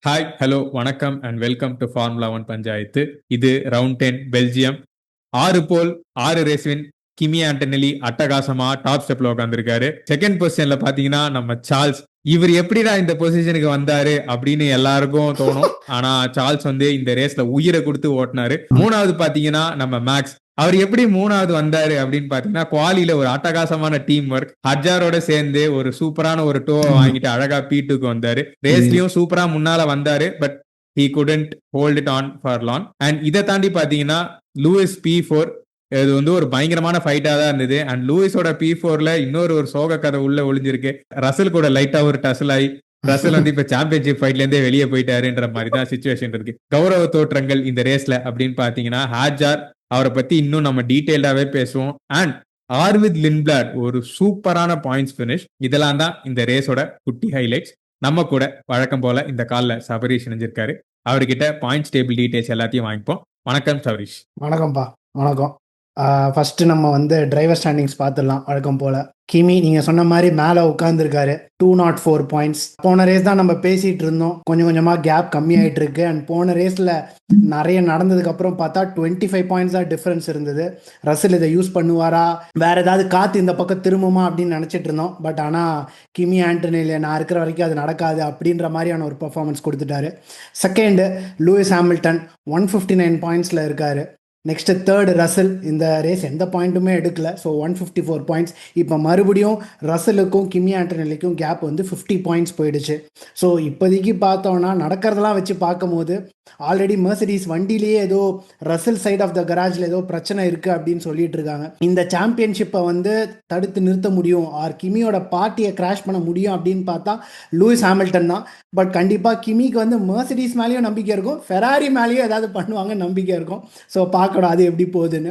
Hi, hello, வணக்கம் and welcome to formula 1 panchayat. இது round 10 Belgium. 6 போல் 6 ரேஸ்வின் கிமி ஆண்டனெலி அட்டகாசமா டாப் ஸ்டெப்ல உட்காந்துருக்காரு. செகண்ட் பொசிஷன்ல பாத்தீங்கன்னா நம்ம சார்ல்ஸ். இவர் எப்படிடா இந்த பொசிஷனுக்கு வந்தாரு அப்படின்னு எல்லாருக்கும் தோணும். ஆனா சார்ல்ஸ் வந்து இந்த ரேஸ்ல உயிரை கொடுத்து ஓட்டினாரு. மூணாவது பாத்தீங்கன்னா நம்ம மேக்ஸ். அவர் எப்படி மூணாவது வந்தாரு அப்படின்னு பாத்தீங்கன்னா குவாலில ஒரு அட்டகாசமான டீம் ஒர்க், ஹஜாரோட சேர்ந்து ஒரு சூப்பரான ஒரு டோ வாங்கிட்டு அழகா பீட்டுக்கு வந்தாரு. ரேஸ்லயும் சூப்பரா முன்னால வந்தாரு. But he couldn't hold it on for long. And இதை தாண்டி பாத்தீங்கன்னா லூயிஸ் P4 இது வந்து ஒரு பயங்கரமான ஃபைட்டா தான் இருந்தது. அண்ட் லூயிஸோட P4ல இன்னொரு ஒரு சோக கதை உள்ள ஒளிஞ்சிருக்கு. ரசல் கூட லைட்டா ஒரு டசல் ஆகி ரசல் வந்து இப்ப சாம்பியன்ஷிப் ஃபைட்ல இருந்தே வெளியே போயிட்டாருன்ற மாதிரி தான் சிச்சுவேஷன் இருக்கு. கௌரவ தோற்றங்கள் இந்த ரேஸ்ல அப்படின்னு பாத்தீங்கன்னா ஹாஜார், அவரை பத்தி இன்னும் நம்ம டீடைல்டாவே பேசுவோம். அண்ட் ஆர்வித் லின்பிளாட் ஒரு சூப்பரான பாயிண்ட்ஸ் பினிஷ். இதெல்லாம் தான் இந்த ரேஸோட குட்டி ஹைலைட்ஸ். நம்ம கூட வழக்கம் போல இந்த கால்ல சபரீஷ் இணைஞ்சிருக்காரு. அவர்கிட்ட பாயிண்ட்ஸ் டேபிள் டீடைல்ஸ் எல்லாத்தையும் வாங்கிப்போம். வணக்கம் சபரீஷ். வணக்கம்ப்பா. வணக்கம். ஃபர்ஸ்ட் நம்ம வந்து டிரைவர் ஸ்டாண்டிங்ஸ் பார்த்துடலாம். வழக்கம் போல கிமி நீங்க சொன்ன மாதிரி மேலே உட்காந்துருக்காரு. 204 பாயிண்ட்ஸ். போன ரேஸ் தான் நம்ம பேசிட்டு இருந்தோம், கொஞ்சம் கொஞ்சமா கேப் கம்மி ஆயிட்டு இருக்கு. அண்ட் போன ரேஸ்ல நிறைய நடந்ததுக்கு அப்புறம் பார்த்தா 25 பாயிண்ட்ஸ் தான் டிஃபரன்ஸ் இருந்தது. ரசல் இதை யூஸ் பண்ணுவாரா, வேற ஏதாவது காத்து இந்த பக்கம் திரும்புமா அப்படின்னு நினைச்சிட்டு இருந்தோம். பட் ஆனா கிமி ஆண்டனில நான் இருக்கிற வரைக்கும் அது நடக்காது அப்படின்ற மாதிரியான ஒரு பெர்ஃபார்மன்ஸ் கொடுத்துட்டாரு. செகண்ட் லூயிஸ் ஹாமில்டன் 159 பாயிண்ட்ஸ்ல இருக்காரு. Next third Russell. இந்த ரேஸ் எந்த பாயிண்ட்டுமே எடுக்கல. So 154 points. இப்போ மறுபடியும் ரசலுக்கும் கிமி ஆண்டனெல்லிக்கும் கேப் வந்து 50 பாயிண்ட்ஸ் போயிடுச்சு. ஸோ இப்போதைக்கு பார்த்தோன்னா நடக்கிறதெல்லாம் வச்சு பார்க்கும்போது ஆல்ரெடி மெர்சிடிஸ் வண்டியிலேயே ஏதோ ரசல் சைட் ஆஃப் த கராஜில் ஏதோ பிரச்சனை இருக்குது அப்படின்னு சொல்லிட்டு இருக்காங்க. இந்த சாம்பியன்ஷிப்பை வந்து தடுத்து நிறுத்த முடியும் ஆர் கிமியோட பார்ட்டியை கிராஷ் பண்ண முடியும் அப்படின்னு பார்த்தா லூயிஸ் ஹாமில்டன் தான். பட் கண்டிப்பாக கிமிக்கு வந்து மெர்சிடிஸ் மேலேயும் நம்பிக்கை இருக்கும், ஃபெராரி மேலேயும் ஏதாவது பண்ணுவாங்க நம்பிக்கை இருக்கும். ஸோ பார்க்கணும் அது எப்படி போகுதுன்னு.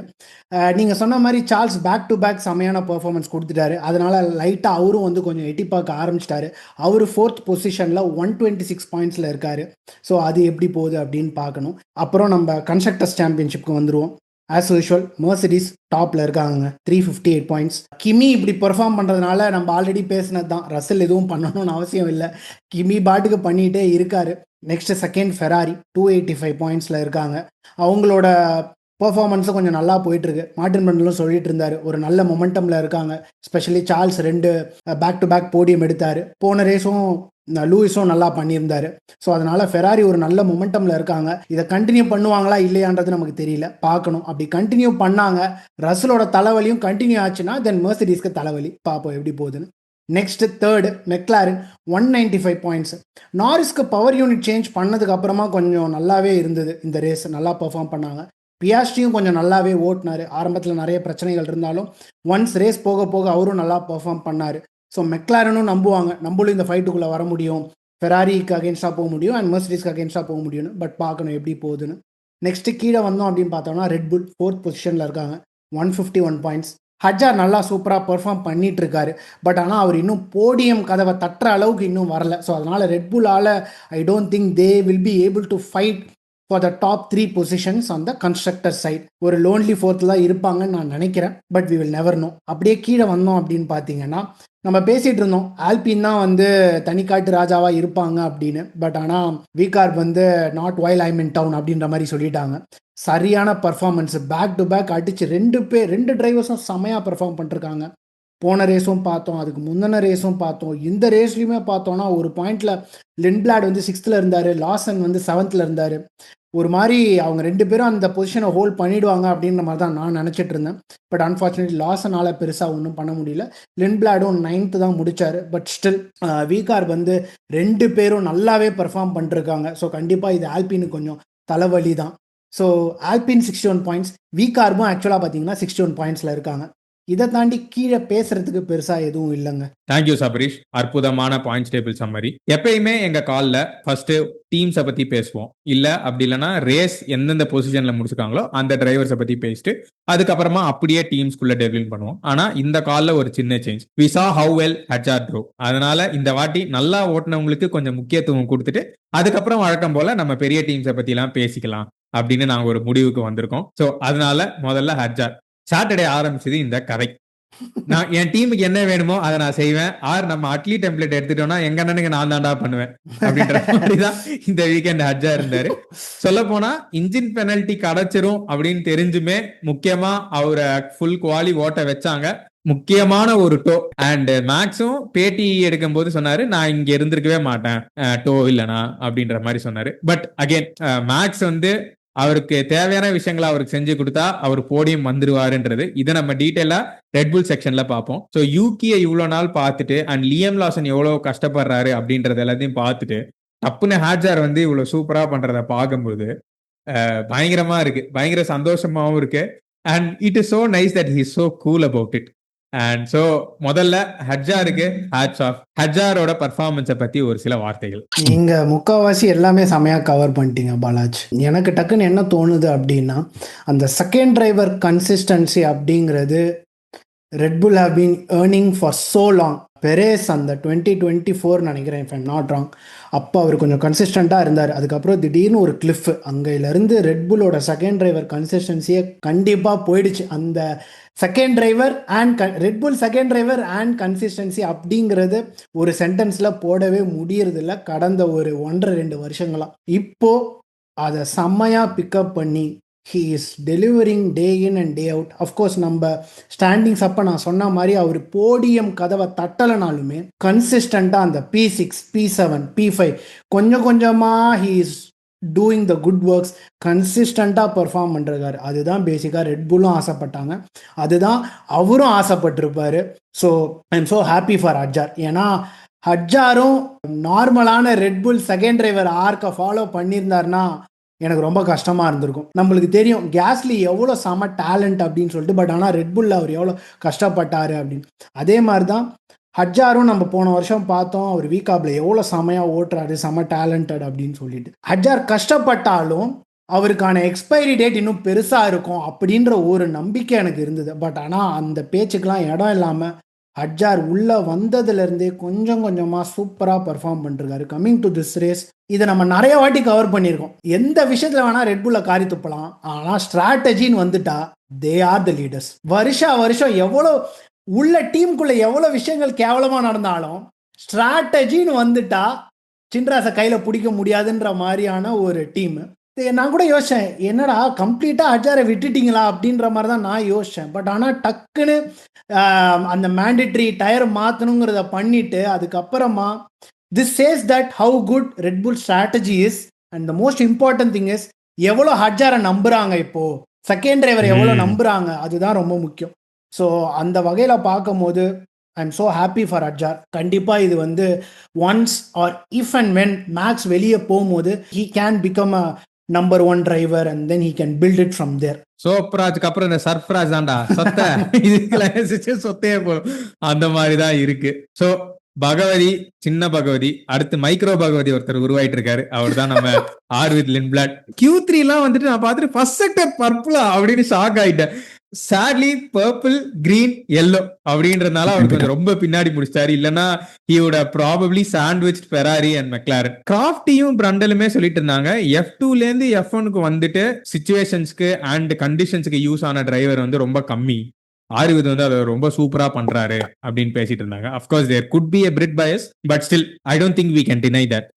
நீங்கள் சொன்ன மாதிரி சார்ல்ஸ் பேக் டு பேக் செமையான பெர்ஃபார்மன்ஸ் கொடுத்துட்டாரு. அதனால லைட்டாக அவரும் வந்து கொஞ்சம் எட்டி பார்க்க ஆரம்பிச்சிட்டாரு. அவர் 4th பொசிஷனில் 126 பாயிண்ட்ஸில் இருக்காரு. ஸோ அது எப்படி போகுது அப்படின்னு பார்க்கணும். அப்புறம் நம்ம கன்ஸ்ட்ரக்டர்ஸ் சாம்பியன்ஷிப்க்கு வந்துருவோம். ஆஸ் யூஷுவல் மெர்சிடிஸ் டாப்ல இருக்காங்க, 358 பாயிண்ட்ஸ். கிமி இப்படி பெர்ஃபார்ம் பண்ணுறதுனால நம்ம ஆல்ரெடி பேசினது தான், ரசல் எதுவும் பண்ணணும்னு அவசியம் இல்லை, கிமி பாட்டுக்கு பண்ணிகிட்டே இருக்காரு. நெக்ஸ்ட் செகண்ட் ஃபெராரி 285 பாயிண்ட்ஸில் இருக்காங்க. அவங்களோட பெர்ஃபார்மன்ஸும் கொஞ்சம் நல்லா போயிட்டுருக்கு. மார்டின் பண்டலும் சொல்லிட்டு இருந்தார் ஒரு நல்ல மொமெண்டமில் இருக்காங்க. Specially Charles 2 back to back podium எடுத்தார். போன ரேஸும் லூயிஸும் நல்லா பண்ணியிருந்தாரு. ஸோ அதனால ஃபெராரி ஒரு நல்ல மொமெண்டமில் இருக்காங்க. இதை கண்டினியூ பண்ணுவாங்களா இல்லையான்றது நமக்கு தெரியல, பார்க்கணும். அப்படி கண்டினியூ பண்ணாங்க, ரசலோட தலைவலியும் கண்டினியூ ஆச்சுன்னா தென் மெர்சிடிஸ்க்கு தலைவலி. பார்ப்போம் எப்படி போகுதுன்னு. Next third McLaren 195 points. நாரிஸ்க்கு பவர் யூனிட் சேஞ்ச் பண்ணதுக்கு அப்புறமா கொஞ்சம் நல்லாவே இருந்தது இந்த ரேஸ், நல்லா பெர்ஃபார்ம் பண்ணாங்க. பியாஸ்டியும் கொஞ்சம் நல்லாவே ஓட்டினார். ஆரம்பத்தில் நிறைய பிரச்சனைகள் இருந்தாலும் ஒன்ஸ் ரேஸ் போக போக அவரும் நல்லா பெர்ஃபார்ம் பண்ணார். ஸோ மெக்லாரனும் நம்புவாங்க நம்மளும் இந்த ஃபைட்டுக்குள்ளே வர முடியும், ஃபெராரிக்கு அகேன்ஸ்டாக போக முடியும் அண்ட் மெர்சிடிஸ்க்கு அகேன்ஸ்டாக போக முடியும்னு. பட் பார்க்கணும் எப்படி போகுதுன்னு. நெக்ஸ்ட்டு கீழே வந்தோம் அப்படின்னு பார்த்தோம்னா ரெட்புல் 4th பொசிஷனில் இருக்காங்க, 151 பாயிண்ட்ஸ். ஹஜார் நல்லா சூப்பராக பெர்ஃபார்ம் பண்ணிட்டு இருக்காரு. பட் ஆனால் அவர் இன்னும் போடியம் கதவை தட்டுற அளவுக்கு இன்னும் வரல. ஸோ அதனால் ரெட்புல்லால் I don't think they will be able to fight for the top 3 positions on the constructor side. ஒரு லோன்லி 4th தான் இருப்பாங்கன்னு நான் நினைக்கிறேன். But we will never know. அப்படியே கீழே வந்தோம் அப்படின்னு பார்த்தீங்கன்னா நம்ம பேசிகிட்டு இருந்தோம் ஆல்பின் தான் வந்து தனிக்காட்டு ராஜாவாக இருப்பாங்க அப்படின்னு. பட் ஆனால் விகார் வந்து not while I'm in down அப்படின்ற மாதிரி சொல்லிட்டாங்க. சரியான பர்ஃபார்மன்ஸ், பேக் டு பேக் அடிச்சு 2 டிரைவர்ஸும் செமையாக பர்ஃபார்ம் பண்ணிருக்காங்க. போன ரேஸும் பார்த்தோம், அதுக்கு முந்தின ரேஸும் பார்த்தோம், இந்த ரேஸ்லையுமே பார்த்தோன்னா ஒரு பாயிண்ட்ல லின்பிளாட் வந்து 6th இருந்தார், லாசன் வந்து 7th இருந்தார். ஒரு மாதிரி அவங்க 2 பேரும் அந்த பொசிஷனை ஹோல்ட் பண்ணிடுவாங்க அப்படின்ற மாதிரி தான் நான் நினச்சிட்டு இருந்தேன். பட் அன்ஃபார்ச்சுனேட்லி லாசனால் பெருசாக ஒன்றும் பண்ண முடியல. லின்பிளாடும் 9th தான் முடித்தார். பட் ஸ்டில் விகார் வந்து 2 பேரும் நல்லாவே பெர்ஃபார்ம் பண்ணிருக்காங்க. ஸோ கண்டிப்பாக இது ஆல்பின்னு கொஞ்சம் தலைவலி தான். ஸோ ஆல்பின் 61 பாயிண்ட்ஸ், விகார்பும் ஆக்சுவலாக பார்த்தீங்கன்னா 61 பாயிண்ட்ஸில் இருக்காங்க. இதை தாண்டி கீழே பேசுறதுக்கு பெருசா எதுவும் இல்லைங்க. தேங்க்யூ சபரீஷ், அற்புதமான பாயிண்ட்ஸ் டேபிள் சம்மரி. எப்பயுமே எங்க கால்ல ஃபர்ஸ்ட் டீம்ஸை பத்தி பேசுவோம், இல்ல அப்படி இல்லைன்னா ரேஸ் எந்தெந்த பொசிஷன்ல முடிச்சிருக்காங்களோ அந்த டிரைவர்ஸை பத்தி பேசிட்டு அதுக்கப்புறமா அப்படியே டீம்ஸ்குள்ள டெவலப் பண்ணுவோம். ஆனா இந்த கால்ல ஒரு சின்ன change. We saw how well Hadjar drove. அதனால இந்த வாட்டி நல்லா ஓட்டினவங்களுக்கு கொஞ்சம் முக்கியத்துவம் கொடுத்துட்டு அதுக்கப்புறம் வழக்கம் போல நம்ம பெரிய டீம்ஸை பத்தி எல்லாம் பேசிக்கலாம் அப்படின்னு நாங்க ஒரு முடிவுக்கு வந்திருக்கோம். ஸோ அதனால முதல்ல ஹஜார். சாட்டர்டே ஆரம்பிச்சது இந்த கதை. நான் என் டீமுக்கு என்ன வேணுமோ அதை நான் செய்வேன். நம்ம அட்லி டெம்ப்ளேட் எடுத்துட்டோம்னா எங்க அண்ணனுக்கு நான் தான்டா பண்ணுவேன் அப்படின்ற மாதிரிதான் இந்த வீக்கெண்ட் ஹட்ஜா இருந்தாரு. சொல்ல போனா இன்ஜின் பெனல்டி கிடைச்சிரும் அப்படின்னு தெரிஞ்சுமே முக்கியமா அவரை ஃபுல் குவாலி ஓட்ட வச்சாங்க. முக்கியமான ஒரு டோ. அண்ட் மேக்ஸும் பேட்டி எடுக்கும் போது சொன்னாரு, நான் இங்க இருந்திருக்கவே மாட்டேன் டோ இல்லனா அப்படின்ற மாதிரி சொன்னாரு. பட் அகைன் மேக்ஸ் வந்து அவருக்கு தேவையான விஷயங்களை அவருக்கு செஞ்சு கொடுத்தா அவர் போடியம் வந்துருவாருன்றது இதை நம்ம டீட்டெயிலா ரெட்புல் செக்ஷன்ல பார்ப்போம். ஸோ யூகியை இவ்வளவு நாள் பார்த்துட்டு அண்ட் லியம் லாசன் எவ்வளவு கஷ்டப்படுறாரு அப்படின்றது எல்லாத்தையும் பார்த்துட்டு டப்புன்னு ஹேட்ஜார் வந்து இவ்வளவு சூப்பரா பண்றத பார்க்கும்போது பயங்கரமா இருக்கு, பயங்கர சந்தோஷமாவும் இருக்கு. And it is so nice that he is so cool about it. And so முதல்ல ஹட்ஜாருக்கு ஹேட்ஸ் ஆஃப். ஹட்ஜாரோட பர்ஃபார்மன்ஸை பத்தி ஒரு சில வார்த்தைகள். நீங்க முக்கால்வாசி எல்லாமே செமையா கவர் பண்ணிட்டீங்க பாலாஜ். எனக்கு டக்குன்னு என்ன தோணுது அப்படின்னா, அந்த செகண்ட் டிரைவர் கன்சிஸ்டன்சி அப்படிங்கிறது Red Bull have been earning for so long. பெரேஸ் அந்த 2024 நினைக்கிறேன், இஃப் ஐம் நாட் ராங், அப்போ அவர் கொஞ்சம் கன்சிஸ்டண்ட்டாக இருந்தார். அதுக்கப்புறம் திடீர்னு ஒரு கிளிஃப், அங்கேருந்து ரெட்புல்லோட செகண்ட் டிரைவர் கன்சிஸ்டன்சியே கண்டிப்பாக போயிடுச்சு. அந்த second driver and Red Bull second driver and consistency அப்படிங்கிறது ஒரு சென்டென்ஸில் போடவே முடியறதில்ல கடந்த ஒரு 1.5-2 வருஷங்களாக. இப்போது அதை செம்மையாக பிக்கப் பண்ணி he is delivering day in and day out. Of course நம்ம ஸ்டாண்டிங்ஸ் அப்போ நான் சொன்ன மாதிரி அவர் போடியம் கதவை தட்டலைனாலுமே கன்சிஸ்டண்ட்டாக அந்த P6, P7, P5 கொஞ்சம் கொஞ்சமாக he is doing the good works, கன்சிஸ்டண்ட்டாக பெர்ஃபார்ம் பண்ணுறாரு. அதுதான் பேசிக்காக ரெட்புல்லும் ஆசைப்பட்டாங்க, அதுதான் அவரும் ஆசைப்பட்டிருப்பார். So I am so happy for Hadjar. ஏன்னா ஹட்ஜாரும் நார்மலான Red Bull second driver arc follow பண்ணியிருந்தாருன்னா எனக்கு ரொம்ப கஷ்டமாக இருந்திருக்கும். நம்மளுக்கு தெரியும் கேஸ்லி எவ்வளோ செம டேலண்ட் அப்படின்னு சொல்லிட்டு, பட் ஆனால் ரெட்புல்ல அவர் எவ்வளோ கஷ்டப்பட்டார் அப்படின்னு. அதே மாதிரி தான் ஹட்ஜாரும் நம்ம போன வருஷம் பார்த்தோம், அவர் வீக்காப்பில் எவ்வளோ செமையாக ஓட்டுறாரு, செம டேலண்டட் அப்படின்னு சொல்லிட்டு. ஹட்ஜார் கஷ்டப்பட்டாலும் அவருக்கான எக்ஸ்பைரி டேட் இன்னும் பெருசாக இருக்கும் அப்படின்ற ஒரு நம்பிக்கை எனக்கு இருந்தது. பட் ஆனால் அந்த பேச்சுக்கெலாம் இடம் இல்லாமல் ஹட்ஜார் உள்ளே வந்ததுலேருந்தே கொஞ்சம் கொஞ்சமாக சூப்பராக பர்ஃபார்ம் பண்ணிருக்காரு. கம்மிங் டு திஸ் ரேஸ், இதை நம்ம நிறைய வாட்டி கவர் பண்ணியிருக்கோம். எந்த விஷயத்தில் வேணால் ரெட்புல்ல காரி துப்பலாம், ஆனால் ஸ்ட்ராட்டஜின்னு வந்துட்டா தே ஆர் த லீடர்ஸ். வருஷம் எவ்வளோ உள்ள டீமுக்குள்ளே எவ்வளோ விஷயங்கள் கேவலமாக நடந்தாலும் ஸ்ட்ராட்டஜின்னு வந்துட்டா சின்ராஸை கையில் பிடிக்க முடியாதுன்ற மாதிரியான ஒரு டீம். நான் கூட யோசித்தேன், என்னடா கம்ப்ளீட்டாக ஹட்ஜாரை விட்டுட்டிங்களா அப்படின்ற மாதிரி தான் நான் யோசித்தேன். பட் ஆனால் டக்குன்னு அந்த மேண்டேட்ரி டயர் மாற்றணுங்கிறத பண்ணிவிட்டு அதுக்கப்புறமா this says that how good Red Bull strategy is, and the most important thing is எவ்வளோ ஹட்ஜாரை நம்புகிறாங்க, இப்போது செகண்ட் டிரைவர் எவ்வளோ நம்புகிறாங்க, அதுதான் ரொம்ப முக்கியம். ஸோ அந்த வகையில் பார்க்கும் போது I am so happy for Hadjar. கண்டிப்பாக இது வந்து once or if and when Max வெளியே போகும்போது he can become a number 1 driver and then he can build it from there. சோப்ராஜுக்கு அப்புறம் இந்த சர்ஃப்ராஜ் தான்டா சொத்த, இதுக்கு சொத்தே போகும், அந்த மாதிரிதான் இருக்கு. சோ பகவதி, சின்ன பகவதி, அடுத்து மைக்ரோ பகவதி ஒருத்தர் உருவாயிட்டு இருக்காரு. அவர் தான் நம்ம ஆர்வித் லிண்ட்பிளாட். Q3 எல்லாம் வந்துட்டு நான் பார்த்துட்டு ஃபர்ஸ்ட் செக்டர் பர்பிளா அப்படின்னு ஷாக் ஆயிட்டேன். சாட்லி பர்பிள், கிரீன், எல்லோ அப்படின்றதுனால அவர் கொஞ்சம் ரொம்ப பின்னாடி முடிச்சாரு. இல்லைன்னா he would have probably sandwiched Ferrari and McLaren. கிராஃப்டியும் பிரண்டலுமே சொல்லிட்டு இருந்தாங்க, F2ல இருந்து F1க்கு வந்துட்டு சிச்சுவேஷன்ஸ்க்கு அண்ட் கண்டிஷன்ஸ்க்கு யூஸ் ஆன டிரைவர் வந்து ரொம்ப கம்மி, ஆர்வித் வந்து அதை ரொம்ப சூப்பரா பண்றாரு அப்படின்னு பேசிட்டு இருந்தாங்க. Of course there could be a bit bias, but still I don't think we can deny that.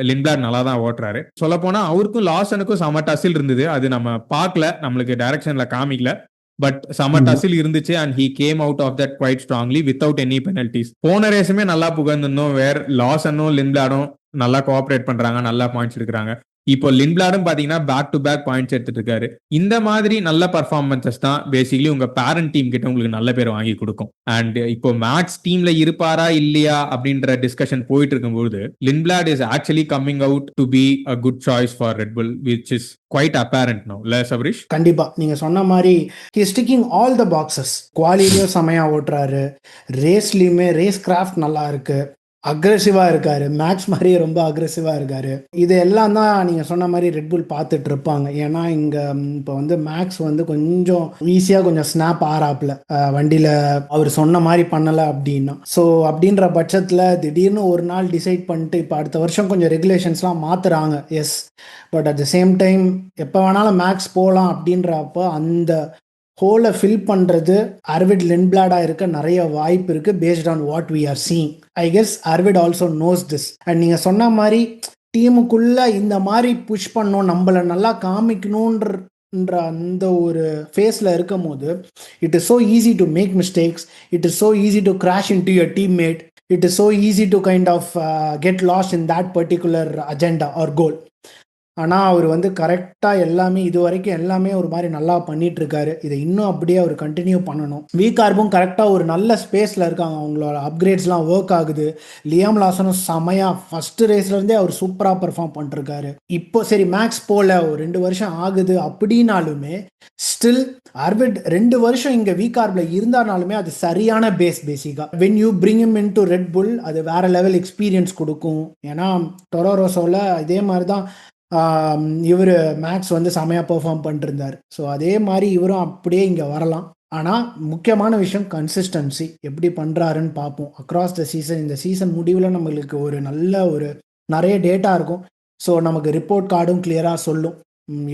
லிண்ட்பிளாட் நல்லா தான் ஓட்டுறாரு. சொல்ல போனா அவருக்கும் லாசனுக்கும் செம டசில் இருந்தது, அது நம்ம பார்க்கல, நம்மளுக்கு டைரக்ஷன்ல காமிக்கல, பட் செம டசில் இருந்துச்சு. And he came out of that quite strongly without any penalties. போன ரேஸுமே நல்லா புகழ்ந்துருந்தோம், லாசனும் லிண்ட்பிளாடும் நல்லா கோஆபரேட் பண்றாங்க, நல்லா பாயிண்ட்ஸ் எடுக்கிறாங்க. இப்போ லிண்ட்பிளாடும் பாத்தீங்கன்னா பேக் டு பேக் பாயிண்ட்ஸ் எடுத்துட்டு இருக்காரு. இந்த மாதிரி நல்ல பர்ஃபார்மன்சஸ் தான் பேசிக்கலி உங்க பேரண்ட் டீம் கிட்ட உங்களுக்கு நல்ல பேர் வாங்கி கொடுக்கும். அண்ட் இப்போ மேக்ஸ் டீம்ல இருப்பாரா இல்லையா அப்படின்ற டிஸ்கஷன் போயிட்டு இருக்கும்போது Lindblad is actually coming out to be a good choice for Red Bull, which is quite apparent now. இல்ல சபரிஷ்? கண்டிப்பா நீங்க சொன்ன மாதிரி he is ticking all the boxes. குவாலிட்டியும் செமையா ஓட்டுறாரு, ரேஸ்லயுமே ரேஸ் கிராஃப்ட் நல்லா இருக்கு, அக்ரெசிவா இருக்காரு, மேக்ஸ் மாதிரியே ரொம்ப அக்ரெசிவா இருக்காரு. இது எல்லாம் தான் நீங்க சொன்ன மாதிரி ரெட்புல் பார்த்துட்டு இருப்பாங்க. ஏன்னா இங்க இப்போ வந்து மேக்ஸ் வந்து கொஞ்சம் ஈஸியா கொஞ்சம் ஸ்னாப் ஆறாப்ல வண்டியில அவர் சொன்ன மாதிரி பண்ணல அப்படின்னா. ஸோ அப்படின்ற பட்சத்துல திடீர்னு ஒரு நாள் டிசைட் பண்ணிட்டு இப்போ அடுத்த வருஷம் கொஞ்சம் ரெகுலேஷன்ஸ்லாம் மாத்துறாங்க, yes, but at the same time எப்போ வேணாலும் மேக்ஸ் போகலாம் அப்படின்றப்போ அந்த ஹோலை ஃபில் பண்ணுறது அர்விட் லிண்ட்பிளாடாக இருக்க நிறைய வாய்ப்பு இருக்குது based on what we are seeing. I guess Arvid also knows this. And நீங்கள் சொன்ன மாதிரி டீமுக்குள்ளே இந்த மாதிரி புஷ் பண்ணோம், நம்மளை நல்லா காமிக்கணுன்ற அந்த ஒரு ஃபேஸில் இருக்கும் போது it is so easy to make mistakes, it is so easy to crash into your teammate, it is so easy to kind of get lost in that particular agenda or goal. ஆனால் அவர் வந்து கரெக்டாக எல்லாமே இது வரைக்கும் எல்லாமே ஒரு மாதிரி நல்லா பண்ணிட்டு இருக்காரு. இதை இன்னும் அப்படியே அவர் கண்டினியூ பண்ணணும். வீகார்பும் கரெக்டாக ஒரு நல்ல ஸ்பேஸில் இருக்காங்க, அவங்களோட அப்கிரேட்ஸ்லாம் ஒர்க் ஆகுது. லியாம் லாசனும் செமையாக ஃபஸ்ட்டு ரேஸ்லேருந்தே அவர் சூப்பராக பெர்ஃபார்ம் பண்ணிருக்காரு. இப்போ சரி மேக்ஸ் போல ஒரு 2 வருஷம் ஆகுது அப்படின்னாலுமே ஸ்டில் அர்விட் 2 வருஷம் இங்கே வீகார்பில் இருந்தாலுமே அது சரியான பேசிக்காக when you bring him in to red புல் அது வேற லெவல் எக்ஸ்பீரியன்ஸ் கொடுக்கும். ஏன்னா டொரோரோசோவில் இதே மாதிரி தான் இவர் மேக்ஸ் வந்து செமையாக பெர்ஃபார்ம் பண்ணிருந்தார். ஸோ அதே மாதிரி இவரும் அப்படியே இங்கே வரலாம். ஆனால் முக்கியமான விஷயம் கன்சிஸ்டன்சி எப்படி பண்ணுறாருன்னு பார்ப்போம் அக்ராஸ் த சீசன். இந்த சீசன் முடிவில் நம்மளுக்கு ஒரு நல்ல ஒரு நிறைய டேட்டா இருக்கும். ஸோ நமக்கு ரிப்போர்ட் கார்டும் கிளியராக சொல்லும்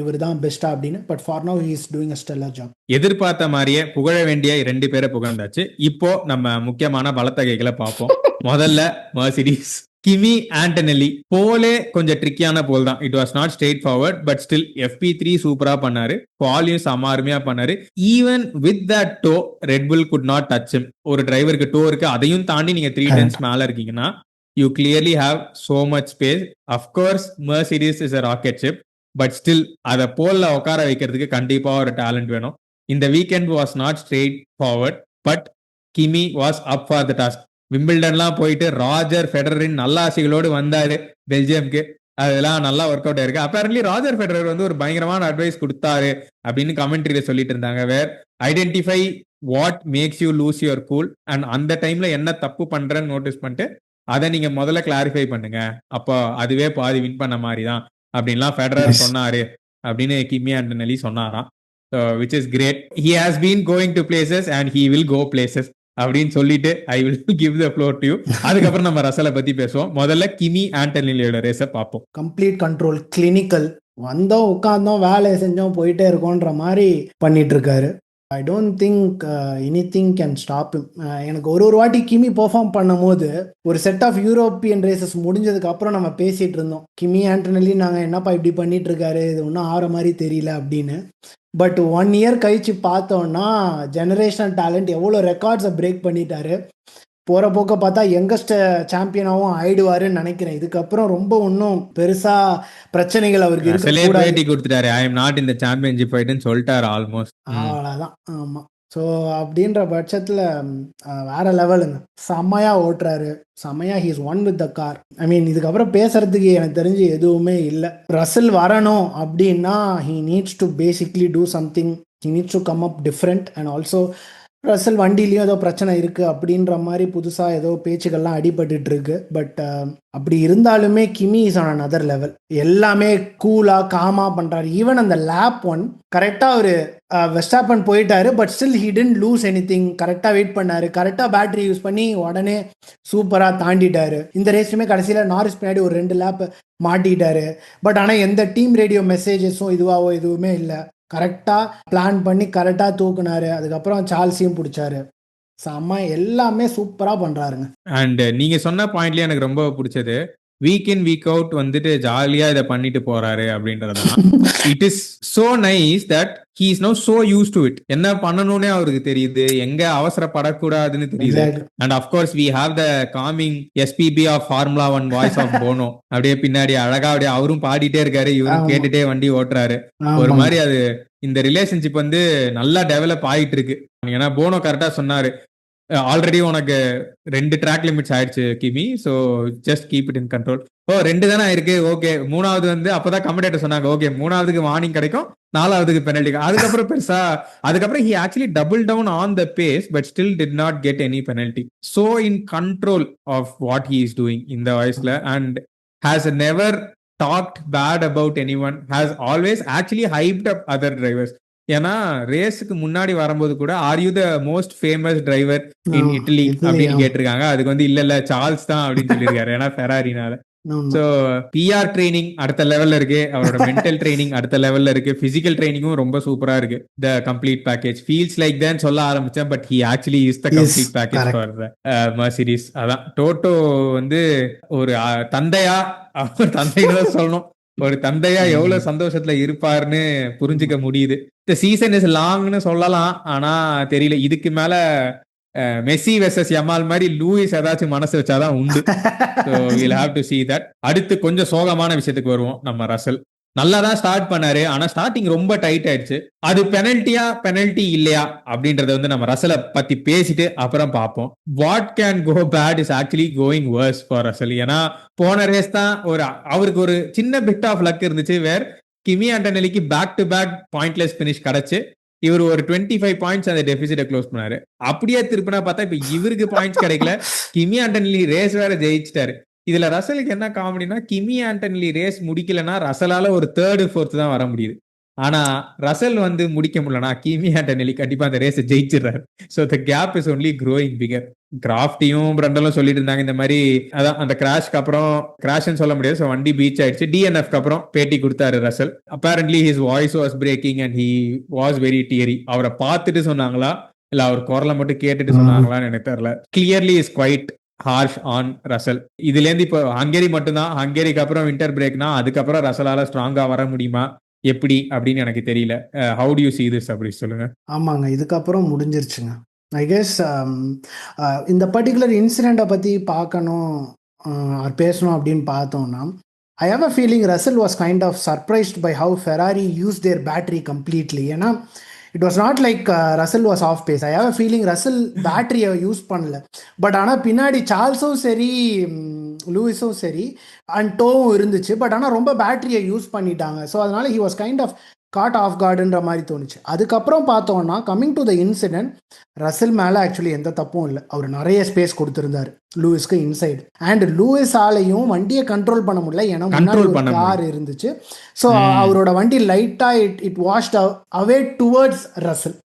இவர் தான் பெஸ்டா அப்படின்னு. But for now he is doing a stellar job. எதிர்பார்த்த மாதிரியே புகழ வேண்டிய 2 பேரை புகழ்ந்தாச்சு. இப்போ நம்ம முக்கியமான பலத்தகைகளை பார்ப்போம். முதல்ல மெர்சிடிஸ் கிமி ஆண்டனெல்லி போலே கொஞ்சம் ட்ரிக்கியான போல் தான். It was not straightforward but still FP3 சூப்பரா பண்ணாரு, குவாலியும் செம அருமையா பண்ணாரு. Even with that to red pull could not touch him. ஒரு டிரைவருக்கு டோ இருக்கு, அதையும் தாண்டி நீங்க 3 டென்ஸ் மேல இருக்கீங்கன்னா you clearly have so much space. Of course Mercedes is a rocket ship but still அதை போல்ல உட்கார வைக்கிறதுக்கு கண்டிப்பா ஒரு டேலண்ட் வேணும். இந்த weekend was not straightforward but Kimi was up for the task. விம்பிள்டன்லாம் போயிட்டு ராஜர் ஃபெடரரின் நல்லாசிகளோடு வந்தாரு பெல்ஜியம்க்கு. அதெல்லாம் நல்லா ஒர்க் அவுட் ஆயிருக்கு. அப்பேரண்ட்லி ராஜர் ஃபெடரர் வந்து ஒரு பயங்கரமான அட்வைஸ் கொடுத்தாரு அப்படின்னு கமெண்ட்ரியில சொல்லிட்டு இருந்தாங்க. Where identify what makes you lose your cool and அந்த டைம்ல என்ன தப்பு பண்றேன்னு நோட்டீஸ் பண்ணிட்டு அதை நீங்க முதல்ல கிளாரிஃபை பண்ணுங்க, அப்போ அதுவே பாதி வின் பண்ண மாதிரி தான் அப்படின்லாம் ஃபெடரர் சொன்னாரு அப்படின்னு கிமி ஆண்டனெல்லி சொன்னாராம். Which is great. He has been going to places and he will go places அப்படின்னு சொல்லிட்டு I will give the floor to you. அதுக்கப்புறம் நம்ம ரசலை பத்தி பேசுவோம். முதல்ல கிமி ஆண்டனெல்லியோட ரேஸை பார்ப்போம். கம்ப்ளீட் கண்ட்ரோல், கிளினிக்கல், வந்தோம் உட்காந்தோம் வேலையை செஞ்சோம் போயிட்டே இருக்கோன்ற மாதிரி பண்ணிட்டு இருக்காரு. ஐ don't think anything can stop him. எனக்கு ஒரு வாட்டி கிமி பெர்ஃபார்ம் பண்ணும் போது ஒரு செட் ஆஃப் யூரோப்பியன் ரேசஸ் முடிஞ்சதுக்கு அப்புறம் நம்ம பேசிட்டு இருந்தோம், கிமி ஆண்டனெல்லி நாங்கள் என்னப்பா இப்படி பண்ணிட்டு இருக்காரு, இது ஒன்றும் ஆகிற மாதிரி தெரியல அப்படின்னு. பட் 1 இயர் கழிச்சு பார்த்தோன்னா ஜெனரேஷனல் டேலண்ட் எவ்வளோ ரெக்கார்ட்ஸை பிரேக் பண்ணிட்டாரு. போகிற போக்க பார்த்தா யங்கஸ்ட் சாம்பியனாகவும் ஆயிடுவாருன்னு நினைக்கிறேன். இதுக்கப்புறம் ரொம்ப ஒன்றும் பெருசா பிரச்சனைகள் அவருக்கு கொடுத்துட்டாரு. ஐ எம் நாட் இந்த சாம்பியன்ஷிப் ஃபைட்னு சொல்லிட்டாரு ஆல்மோஸ்ட். அவ்வளோதான். ஆமாம். ஸோ அப்படின்ற பட்சத்தில் வேற லெவலுங்க, செம்மையா ஓட்டுறாரு, செம்மையா he's one with the car. I mean இதுக்கப்புறம் பேசுறதுக்கு எனக்கு தெரிஞ்சு எதுவுமே இல்லை. ரசல் வரணும் அப்படின்னா he needs to basically do something, he needs to come up different. And also Russell வண்டிலையும் ஏதோ பிரச்சனை இருக்குது அப்படின்ற மாதிரி புதுசாக ஏதோ பேச்சுக்கள்லாம் அடிபட்டு இருக்கு. பட் அப்படி இருந்தாலுமே கிமி இஸ் ஆன் another லெவல். எல்லாமே கூலாக காமாக பண்ணுறாரு. ஈவன் அந்த லேப் 1 கரெக்டாக ஒரு வெஸ்டாப்பன் போயிட்டாரு but still he didn't lose anything. கரெக்டாக வெயிட் பண்ணாரு, கரெக்டாக பேட்டரி யூஸ் பண்ணி உடனே சூப்பராக தாண்டிட்டாரு. இந்த ரேஸ்லையுமே கடைசியில் நாரிஸ் பின்னாடி ஒரு 2 லேப் மாட்டிட்டாரு. பட் ஆனால் எந்த டீம் ரேடியோ மெசேஜஸும் இதுவாவோ எதுவுமே இல்லை. கரெக்டாக பிளான் பண்ணி கரெக்டாக தூக்குனாரு. அதுக்கப்புறம் சார்ல்ஸையும் பிடிச்சாரு. செம்ம, எல்லாமே சூப்பராக பண்ணுறாருங்க. அண்ட் நீங்கள் சொன்ன பாயிண்ட்லேயே எனக்கு ரொம்ப பிடிச்சது வீக் இன் வீக் அவுட் வந்துட்டு ஜாலியாக இதை பண்ணிட்டு போறாரு அப்படின்றதுதான். It is so nice that he is no so used to it. என்ன பண்ணணும்னே அவருக்கு தெரியுது, எங்க அவசரப்படக்கூடாதுன்னு தெரியுது. And of course we have the coming SPB of formula 1 voice of Bono. அப்படியே பின்னாடி அழகா அப்படியே அவரும் பாடிட்டே இருக்காரு, இவரும் கேட்டுட்டே வண்டி ஓட்டுறாரு. ஒரு மாதிரி அது இந்த ரிலேஷன்ஷிப் வந்து நல்லா டெவலப் ஆயிட்டு இருக்கு. ஏன்னா போனோ கரெக்டா சொன்னாரு, ஆல்ரெடி உனக்கு 2 ட்ராக் லிமிட்ஸ் ஆயிடுச்சு Kimi, so just keep it in control. 2 தானே இருக்கு, ஓகே 3வது வந்து அப்பதான் கமெண்டேட்டர் சொன்னாங்க, ஓகே 3வதுக்கு வார்னிங் கிடைக்கும், 4வதுக்கு பெனல்டி. அதுக்கப்புறம் பெருசா அதுக்கப்புறம் he actually doubled down on the pace but still did not get any penalty. So in control of what he is doing in the வயசுல and has never talked bad about anyone, has always actually hyped up other drivers. ஏன்னா ரேஸுக்கு முன்னாடி வரும்போது கூட are you the most famous driver in Italy அப்படின்னு கேட்டிருக்காங்க. அதுக்கு வந்து இல்ல சார்ல்ஸ் தான் அப்படின்னு சொல்லியிருக்காரு, ஏன்னா ஃபெராரினால. ஆமா. ஸோ பிஆர் ட்ரைனிங் அடுத்த லெவல்ல இருக்கு, அவரோட மென்டல் ட்ரைனிங் அடுத்த லெவல்ல இருக்கு, பிசிக்கல் ட்ரைனிங்கும் ரொம்ப சூப்பரா இருக்கு. The complete package feels like தான் சொல்ல ஆரம்பிச்சேன், but he actually is the yes, complete package correct. For Mercedes. அதான் டோட்டோ வந்து ஒரு தந்தையா, அவர் தந்தைன்னு தான் சொல்லணும், ஒரு தந்தையா எவ்வளவு சந்தோஷத்துல இருப்பாருன்னு புரிஞ்சுக்க முடியுது. இந்த சீசன் இஸ் லாங்னு சொல்லலாம், ஆனா தெரியல இதுக்கு மேல மெஸ்ஸி வெர்சஸ் யமால் மாதிரி லூயிஸ் ஏதாச்சும் மனசு வச்சாதான் உண்டு. So we'll have to see that. அடுத்து கொஞ்சம் சோகமான விஷயத்துக்கு வருவோம். நம்ம ரசல் நல்லா தான் ஸ்டார்ட் பண்ணாரு, ஆனா ஸ்டார்டிங் ரொம்ப டைட் ஆயிடுச்சு. அது பெனல்டி இல்லையா அப்படின்றத வந்து நம்ம ரசலை பத்தி பேசிட்டு அப்புறம் பார்ப்போம். What can go bad is actually going worse for Russell. ஏன்னா போன ரேஸ் தான் அவருக்கு ஒரு சின்ன பிட் ஆஃப் லக் இருந்துச்சு, வேர் கிமி ஆண்டனெலிக்கு back to back pointless finish கிடைச்சு இவர் ஒரு 25 பாயிண்ட்ஸ் அந்த டெபிசிட்டை க்ளோஸ் பண்ணாரு. அப்படியே திருப்பினா பார்த்தா இப்ப இவருக்கு பாயிண்ட்ஸ் கிடைக்கல, கிமி ஆண்டனி ரேஸ் வேற ஜெயிச்சிட்டாரு. இதுல ரசலுக்கு என்ன காமெடினா, கிமி ஆண்டனி ரேஸ் முடிக்கலன்னா ரசலால ஒரு தேர்டு ஃபோர்த் தான் வர முடியுது. ஆனா ரசல் வந்து முடிக்க முடியலனா கிமி ஆண்டனி கண்டிப்பா அந்த ரேஸை ஜெயிச்சிடறாரு. So the gap is only growing bigger. கிராஃப்டியும் பிரண்டலும் சொல்லிட்டு இருந்தாங்க இந்த மாதிரி, அதான் அந்த கிராஷ்க்கு அப்புறம், கிராஷ்னு சொல்ல முடியாது, ஸோ வண்டி பீச் ஆயிடுச்சு. டிஎன்எஃப்க்கு அப்புறம் பேட்டி கொடுத்தாரு Russell. Apparently his voice was breaking and he was very teary. அவரை பார்த்துட்டு சொன்னாங்களா இல்ல அவர் குரலை மட்டும் கேட்டுட்டு சொன்னாங்களான்னு எனக்கு தெரியல. Clearly is quite harsh on Russell. இதுல இருந்து இப்போ ஹங்கேரி மட்டும்தான், ஹங்கேரிக்கு அப்புறம் வின்டர் பிரேக்னா அதுக்கப்புறம் ரசலால ஸ்ட்ராங்கா வர முடியுமா எப்படி அப்படின்னு எனக்கு தெரியல. How to you see this அப்படி சொல்லுங்க. ஆமாங்க, இதுக்கப்புறம் முடிஞ்சிருச்சுங்க. ஐ கெஸ் இந்த பர்டிகுலர் இன்சிடெண்ட்டை பற்றி பார்க்கணும், பேசணும் அப்படின்னு பார்த்தோம்னா, I have a feeling Russell was kind of surprised by how Ferrari use their battery completely. ஏன்னா it was not like Russell was off pace. I have a feeling Russell பேட்டரியை use பண்ணல. But ஆனால் பின்னாடி சார்ல்ஸும் சரி, லூயிஸும் சரி, and டோவும் இருந்துச்சு. But ஆனால் ரொம்ப பேட்டரியை யூஸ் பண்ணிட்டாங்க. ஸோ அதனால he was kind of caught off கார்டுன்ற மாதிரி தோணுச்சு. அதுக்கப்புறம் பார்த்தோன்னா, coming to the incident, Russell மேலே ஆக்சுவலி எந்த தப்பும் இல்லை. அவர் நிறைய ஸ்பேஸ் கொடுத்துருந்தாரு லூயிஸ்க்கு இன்சைடு. அண்ட் லூயிஸ் ஆலையும் வண்டியை கண்ட்ரோல் பண்ண முடியல, ஏன்னா முன்னாடி ஒரு கார் இருந்துச்சு. ஸோ அவரோட வண்டி லைட்டாக it washed away towards Russell.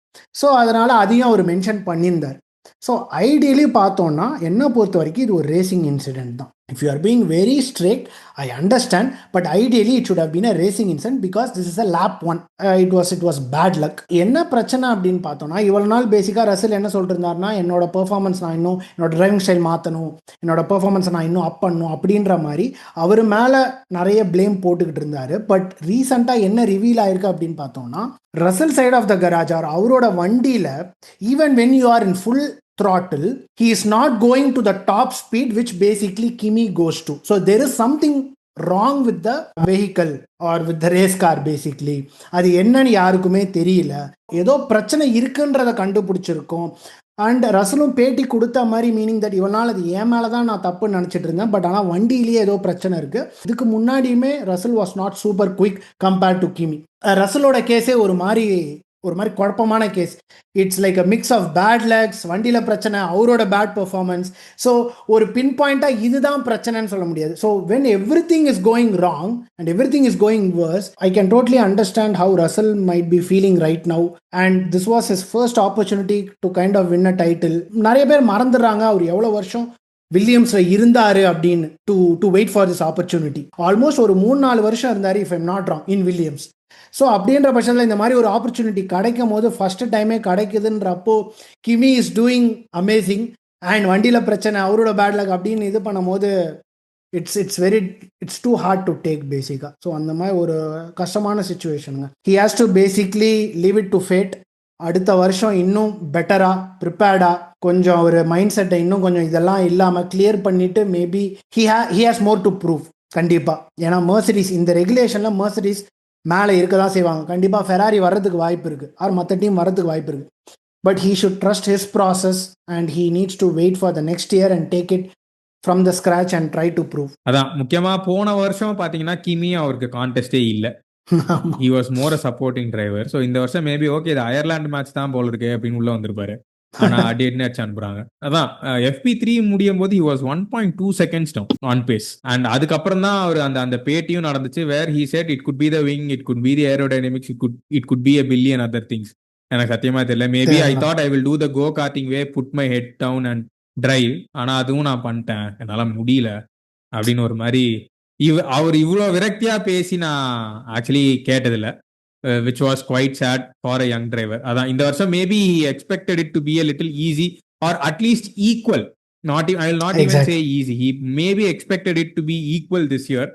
So அதனால் அதையும் அவர் மென்ஷன் பண்ணியிருந்தார். ஸோ ஐடியலி பார்த்தோன்னா, என்னை பொறுத்த வரைக்கும் இது ஒரு ரேசிங் இன்சிடென்ட் தான். If you are being very strict, I understand, but ideally it should have been a racing incident because this is a lap 1. It was bad luck. என்ன பிரச்சனை அப்படின்னு பார்த்தோன்னா, இவ்வளோ நாள் பேசிக்காக ரசல் என்ன சொல்லிட்டு இருந்தாருன்னா, என்னோட பெர்ஃபார்மன்ஸ் நான் இன்னும், என்னோட டிரைவிங் ஸ்டைல் மாற்றணும், என்னோட பெர்ஃபார்மன்ஸை நான் இன்னும் அப் பண்ணணும் அப்படின்ற மாதிரி அவர் மேலே நிறைய பிளேம் போட்டுக்கிட்டு இருந்தார். பட் ரீசெண்டாக என்ன ரிவீல் ஆயிருக்கு அப்படின்னு பார்த்தோம்னா, Russell side of the garage or அவரோட வண்டியில், even when you are in full throttle, he is not going to the top speed which basically Kimi goes to. So there is something wrong with the vehicle or with the race car basically. அது என்னன்னு யாருக்குமே தெரியல. ஏதோ பிரச்சனை இருக்குன்றதை கண்டுபிடிச்சிருக்கோம். And ரசலும் பேட்டி கொடுத்த மாதிரி, மீனிங் தட் இவனால் அது என் மேலே தான் நான் தப்புன்னு நினச்சிட்டு இருந்தேன், பட் ஆனால் வண்டியிலேயே ஏதோ பிரச்சனை இருக்குது. இதுக்கு முன்னாடியுமே Russell was not super quick compared to Kimi. ரசலோட கேஸே ஒரு மாதிரி குழப்பமான case. It's like a mix of bad lucks, வண்டியில் பிரச்சனை, அவரோட பேட் பெர்ஃபார்மன்ஸ். ஸோ ஒரு பின் பாயிண்டாக இதுதான் பிரச்சனைன்னு சொல்ல முடியாது. So when everything is going wrong and everything is going worse, I can totally understand how Russell might be feeling right now. And this was his first opportunity to kind of win a title. நிறைய பேர் மறந்துடுறாங்க அவர் எவ்வளோ வருஷம் வில்லியம்ஸ்ல இருந்தாரு அப்படின்னு. To wait for this opportunity almost ஒரு 3-4 வருஷம் இருந்தார், if I'm not wrong, in Williams. So அப்படின்ற பட்சத்தில் இந்த மாதிரி ஒரு ஆப்பர்ச்சுனிட்டி கிடைக்கும் போது, ஃபர்ஸ்ட் டைமே கிடைக்குதுன்றப்போ, Kimi is doing amazing and வண்டியில் பிரச்சனை, அவரோட பேட் லக் அப்படின்னு இது பண்ணும்போது, it's too hard to take பேசிக்காக. ஸோ அந்த மாதிரி ஒரு கஷ்டமான சுச்சுவேஷனுங்க. He has to basically leave it to fate. அடுத்த வருஷம் இன்னும் பெட்டராக ப்ரிப்பேர்டாக கொஞ்சம் ஒரு மைண்ட் செட்டை இன்னும் கொஞ்சம் இதெல்லாம் இல்லாமல் கிளியர் பண்ணிவிட்டு, maybe he has more to prove கண்டிப்பாக. ஏன்னா மெர்சிடிஸ் இந்த ரெகுலேஷனில் மெர்சிடிஸ் மேலே இருக்க தான் செய்வாங்க. கண்டிப்பாக ஃபெராரி வர்றதுக்கு வாய்ப்பு இருக்குது, ஆர் மற்ற டீம் வர்றதுக்கு வாய்ப்பு இருக்குது. But he should trust his process and he needs to wait for the next year and take it from the scratch and try to prove. அதான் முக்கியமா போன வருஷம் பார்த்தீங்கன்னா கிமி அவருக்கு கான்டெஸ்டே இல்லை. He was more a supporting driver. So இந்த வருஷம் மேபி ஓகே இது அயர்லாந்து மேட்ச் தான் போல இருக்கு அப்படின்னு உள்ள வந்திருப்பாரு. ஆனா அடி அடிச்சு அனுப்புறாங்க. அதான் FP3 முடியும் போது he was 1.2 seconds down on pace. and அதுக்கப்புறம் தான் அவர் அந்த பேட்டியும் நடந்துச்சு, where he said it could be the wing, it could be the aerodynamics, it could be a billion other things. எனக்கு சத்தியமா தெரியல. Maybe I thought I will do the go karting way, put my head down and drive. ஆனா அதுவும் நான் பண்ணிட்டேன், என்னால முடியல அப்படின்னு ஒரு மாதிரி அவர் இவ்வளவு விரக்தியா பேசி நான் actually கேட்டதில்ல, which was quite chat for a young driver. அதான் இந்த வருஷம் maybe expected it to be a little easy or at least equal. I will not even say exactly. Easy, he maybe expected it to be equal this year.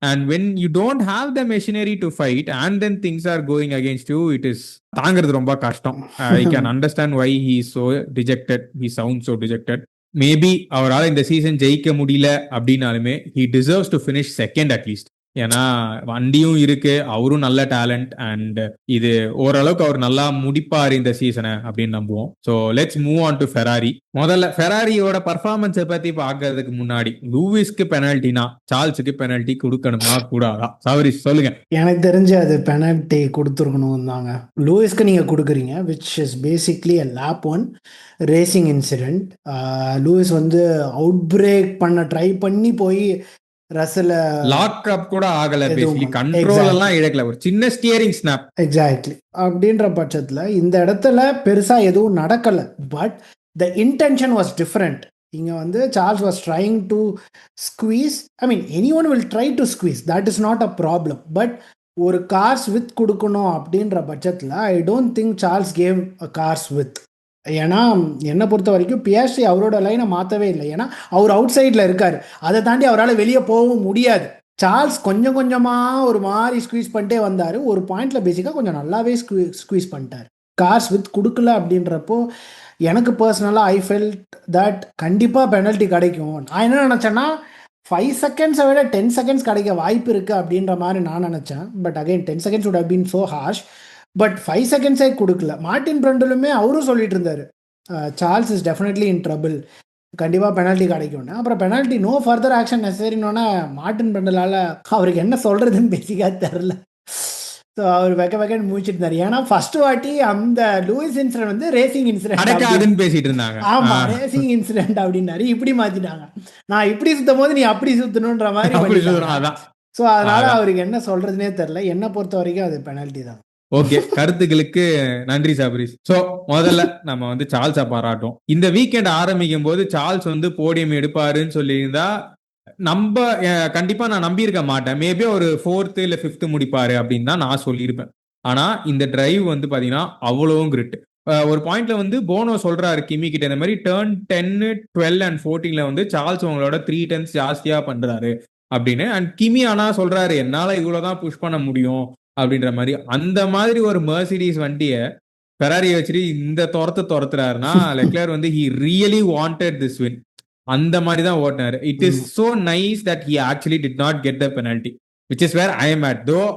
And when you don't have the machinery to fight and then things are going against you, it is தாங்கிறது ரொம்ப கஷ்டம். I can understand why he is so dejected, he sounds so dejected. Maybe அவரால் இந்த season ஜெயிக்க முடியல அப்படின்னாலுமே he deserves to finish second at least. ஏன்னா வண்டியும் இருக்கு, அவரும் நல்ல டேலண்ட், அண்ட் இது ஓரளவுக்கு அவர் நல்லா முடிப்பாரு இந்த சீசனை அப்படின்னு நம்புவோம். So let's move on to Ferrari. முதல்ல ஃபெராரியோட பர்ஃபார்மன்ஸை பத்தி பார்க்கறதுக்கு முன்னாடி, லூயிஸ்க்கு பெனல்ட்டினா சார்ல்ஸுக்கு பெனல்ட்டி கொடுக்கணுமா கூடாதா? சவரி சொல்லுங்க. எனக்கு தெரிஞ்சு அது பெனல்ட்டி கொடுத்துருக்கணும் தாங்க. லூயிஸ்க்கு நீங்க கொடுக்குறீங்க, which is basically a lap one racing incident. Lewis வந்து அவுட் பிரேக் பண்ண ட்ரை பண்ணி போய் ரசல லாக் அப் கூட ஆகல, பேசிக்கலி கண்ட்ரோல் எல்லாம் இழக்கல, ஒரு சின்ன ஸ்டியரிங் ஸ்னாப். எக்ஸாக்ட்லி. அப்படின்ற பட்சத்துல இந்த இடத்துல பெருசா எதுவும் நடக்கல, but the intention was different. இங்க வந்து Charles was trying to squeeze, I mean any one will try to squeeze, that is not a problem. But ஒரு கார்ஸ் வித் கொடுக்கணும் அப்படின்ற பட்சத்தில் ஐ don't think Charles gave a cars with. ஏன்னா என்னை பொறுத்த வரைக்கும் பியாஸ்ட்ரி அவரோட லைனை மாற்றவே இல்லை. ஏன்னா அவர் அவுட் சைடில் இருக்கார், அதை தாண்டி அவரால் வெளியே போகவும் முடியாது. சார்ல்ஸ் கொஞ்சம் கொஞ்சமாக ஒரு மாதிரி ஸ்குவீஸ் பண்ணிட்டே வந்தார். ஒரு பாயிண்டில் பேசிக்காக கொஞ்சம் நல்லாவே ஸ்குவீஸ் பண்ணிட்டார். கார்ஸ் வித் கொடுக்கல அப்படின்றப்போ எனக்கு பர்சனலாக ஐ ஃபெல்ட் தட் கண்டிப்பாக பெனல்ட்டி கிடைக்கும். நான் என்ன நினச்சேன்னா 5 செகண்ட்ஸை விட 10 செகண்ட்ஸ் கிடைக்க வாய்ப்பு இருக்குது அப்படின்ற மாதிரி நான் நினச்சேன். But again 10 seconds would have been so harsh. But 5 செகண்ட்ஸே கொடுக்கல. மார்டின் பிரண்டலுமே அவரும் சொல்லிட்டு இருந்தார், Charles is definitely in trouble, கண்டிப்பாக பெனால்ட்டி கிடைக்கும்னு. அப்புறம் பெனால்ட்டி நோ ஃபர்தர் ஆக்ஷன் நெசசரினோன்னா மார்டின் பிரண்டலால் அவருக்கு என்ன சொல்கிறதுன்னு பேசிக்காக தெரில. ஸோ அவர் வெக்கன்னு முடிச்சிட்டு இருந்தார். ஏன்னா ஃபர்ஸ்ட் வாட்டி அந்த லூயிஸ் இன்சிடென்ட் வந்து ரேசிங் இன்சிடென்ட் பேசிட்டு இருந்தாங்க. ஆமா, ரேசிங் இன்சிடென்ட் அப்படின்னாரு. இப்படி மாத்திட்டாங்க, நான் இப்படி சுத்தும் போது நீ அப்படி சுத்தணுன்ற மாதிரி. ஸோ அதனால அவருக்கு என்ன சொல்றதுனே தெரியல. என்னை பொறுத்த வரைக்கும் அது பெனால்ட்டி தான். ஓகே, கருத்துக்களுக்கு நன்றி சபரிஸ். சோ முதல்ல நம்ம வந்து சார்ல்ஸை பாராட்டும். இந்த வீக்கெண்ட் ஆரம்பிக்கும் போது சார்ல்ஸ் வந்து போடியம் எடுப்பாருன்னு சொல்லியிருந்தா நம்ம கண்டிப்பா நான் நம்பி இருக்க மாட்டேன். மேபி ஒரு 4th இல்ல 5th முடிப்பாரு அப்படின்னு தான் நான் சொல்லியிருப்பேன். ஆனா இந்த டிரைவ் வந்து பாத்தீங்கன்னா அவ்வளவும் கிரிட். ஒரு பாயிண்ட்ல வந்து போனோ சொல்றாரு கிமி கிட்ட, இந்த மாதிரி டர்ன் 10, 12 and 14 வந்து சார்ல்ஸ் உங்களோட 3 tenths ஜாஸ்தியா பண்றாரு அப்படின்னு. அண்ட் கிமி ஆனா சொல்றாரு என்னால இவ்வளவுதான் புஷ் பண்ண முடியும் அப்படின்ற மாதிரி. அந்த மாதிரி ஒரு மெர்சிடிஸ் வண்டியை ஃபெராரியை வச்சுட்டு இந்த துரத்துறாருன்னா லெக்லர் வந்து he really wanted this win. அந்த மாதிரி தான் ஓட்டினாரு. It is so nice that he actually did not get the penalty, which is where I am at. though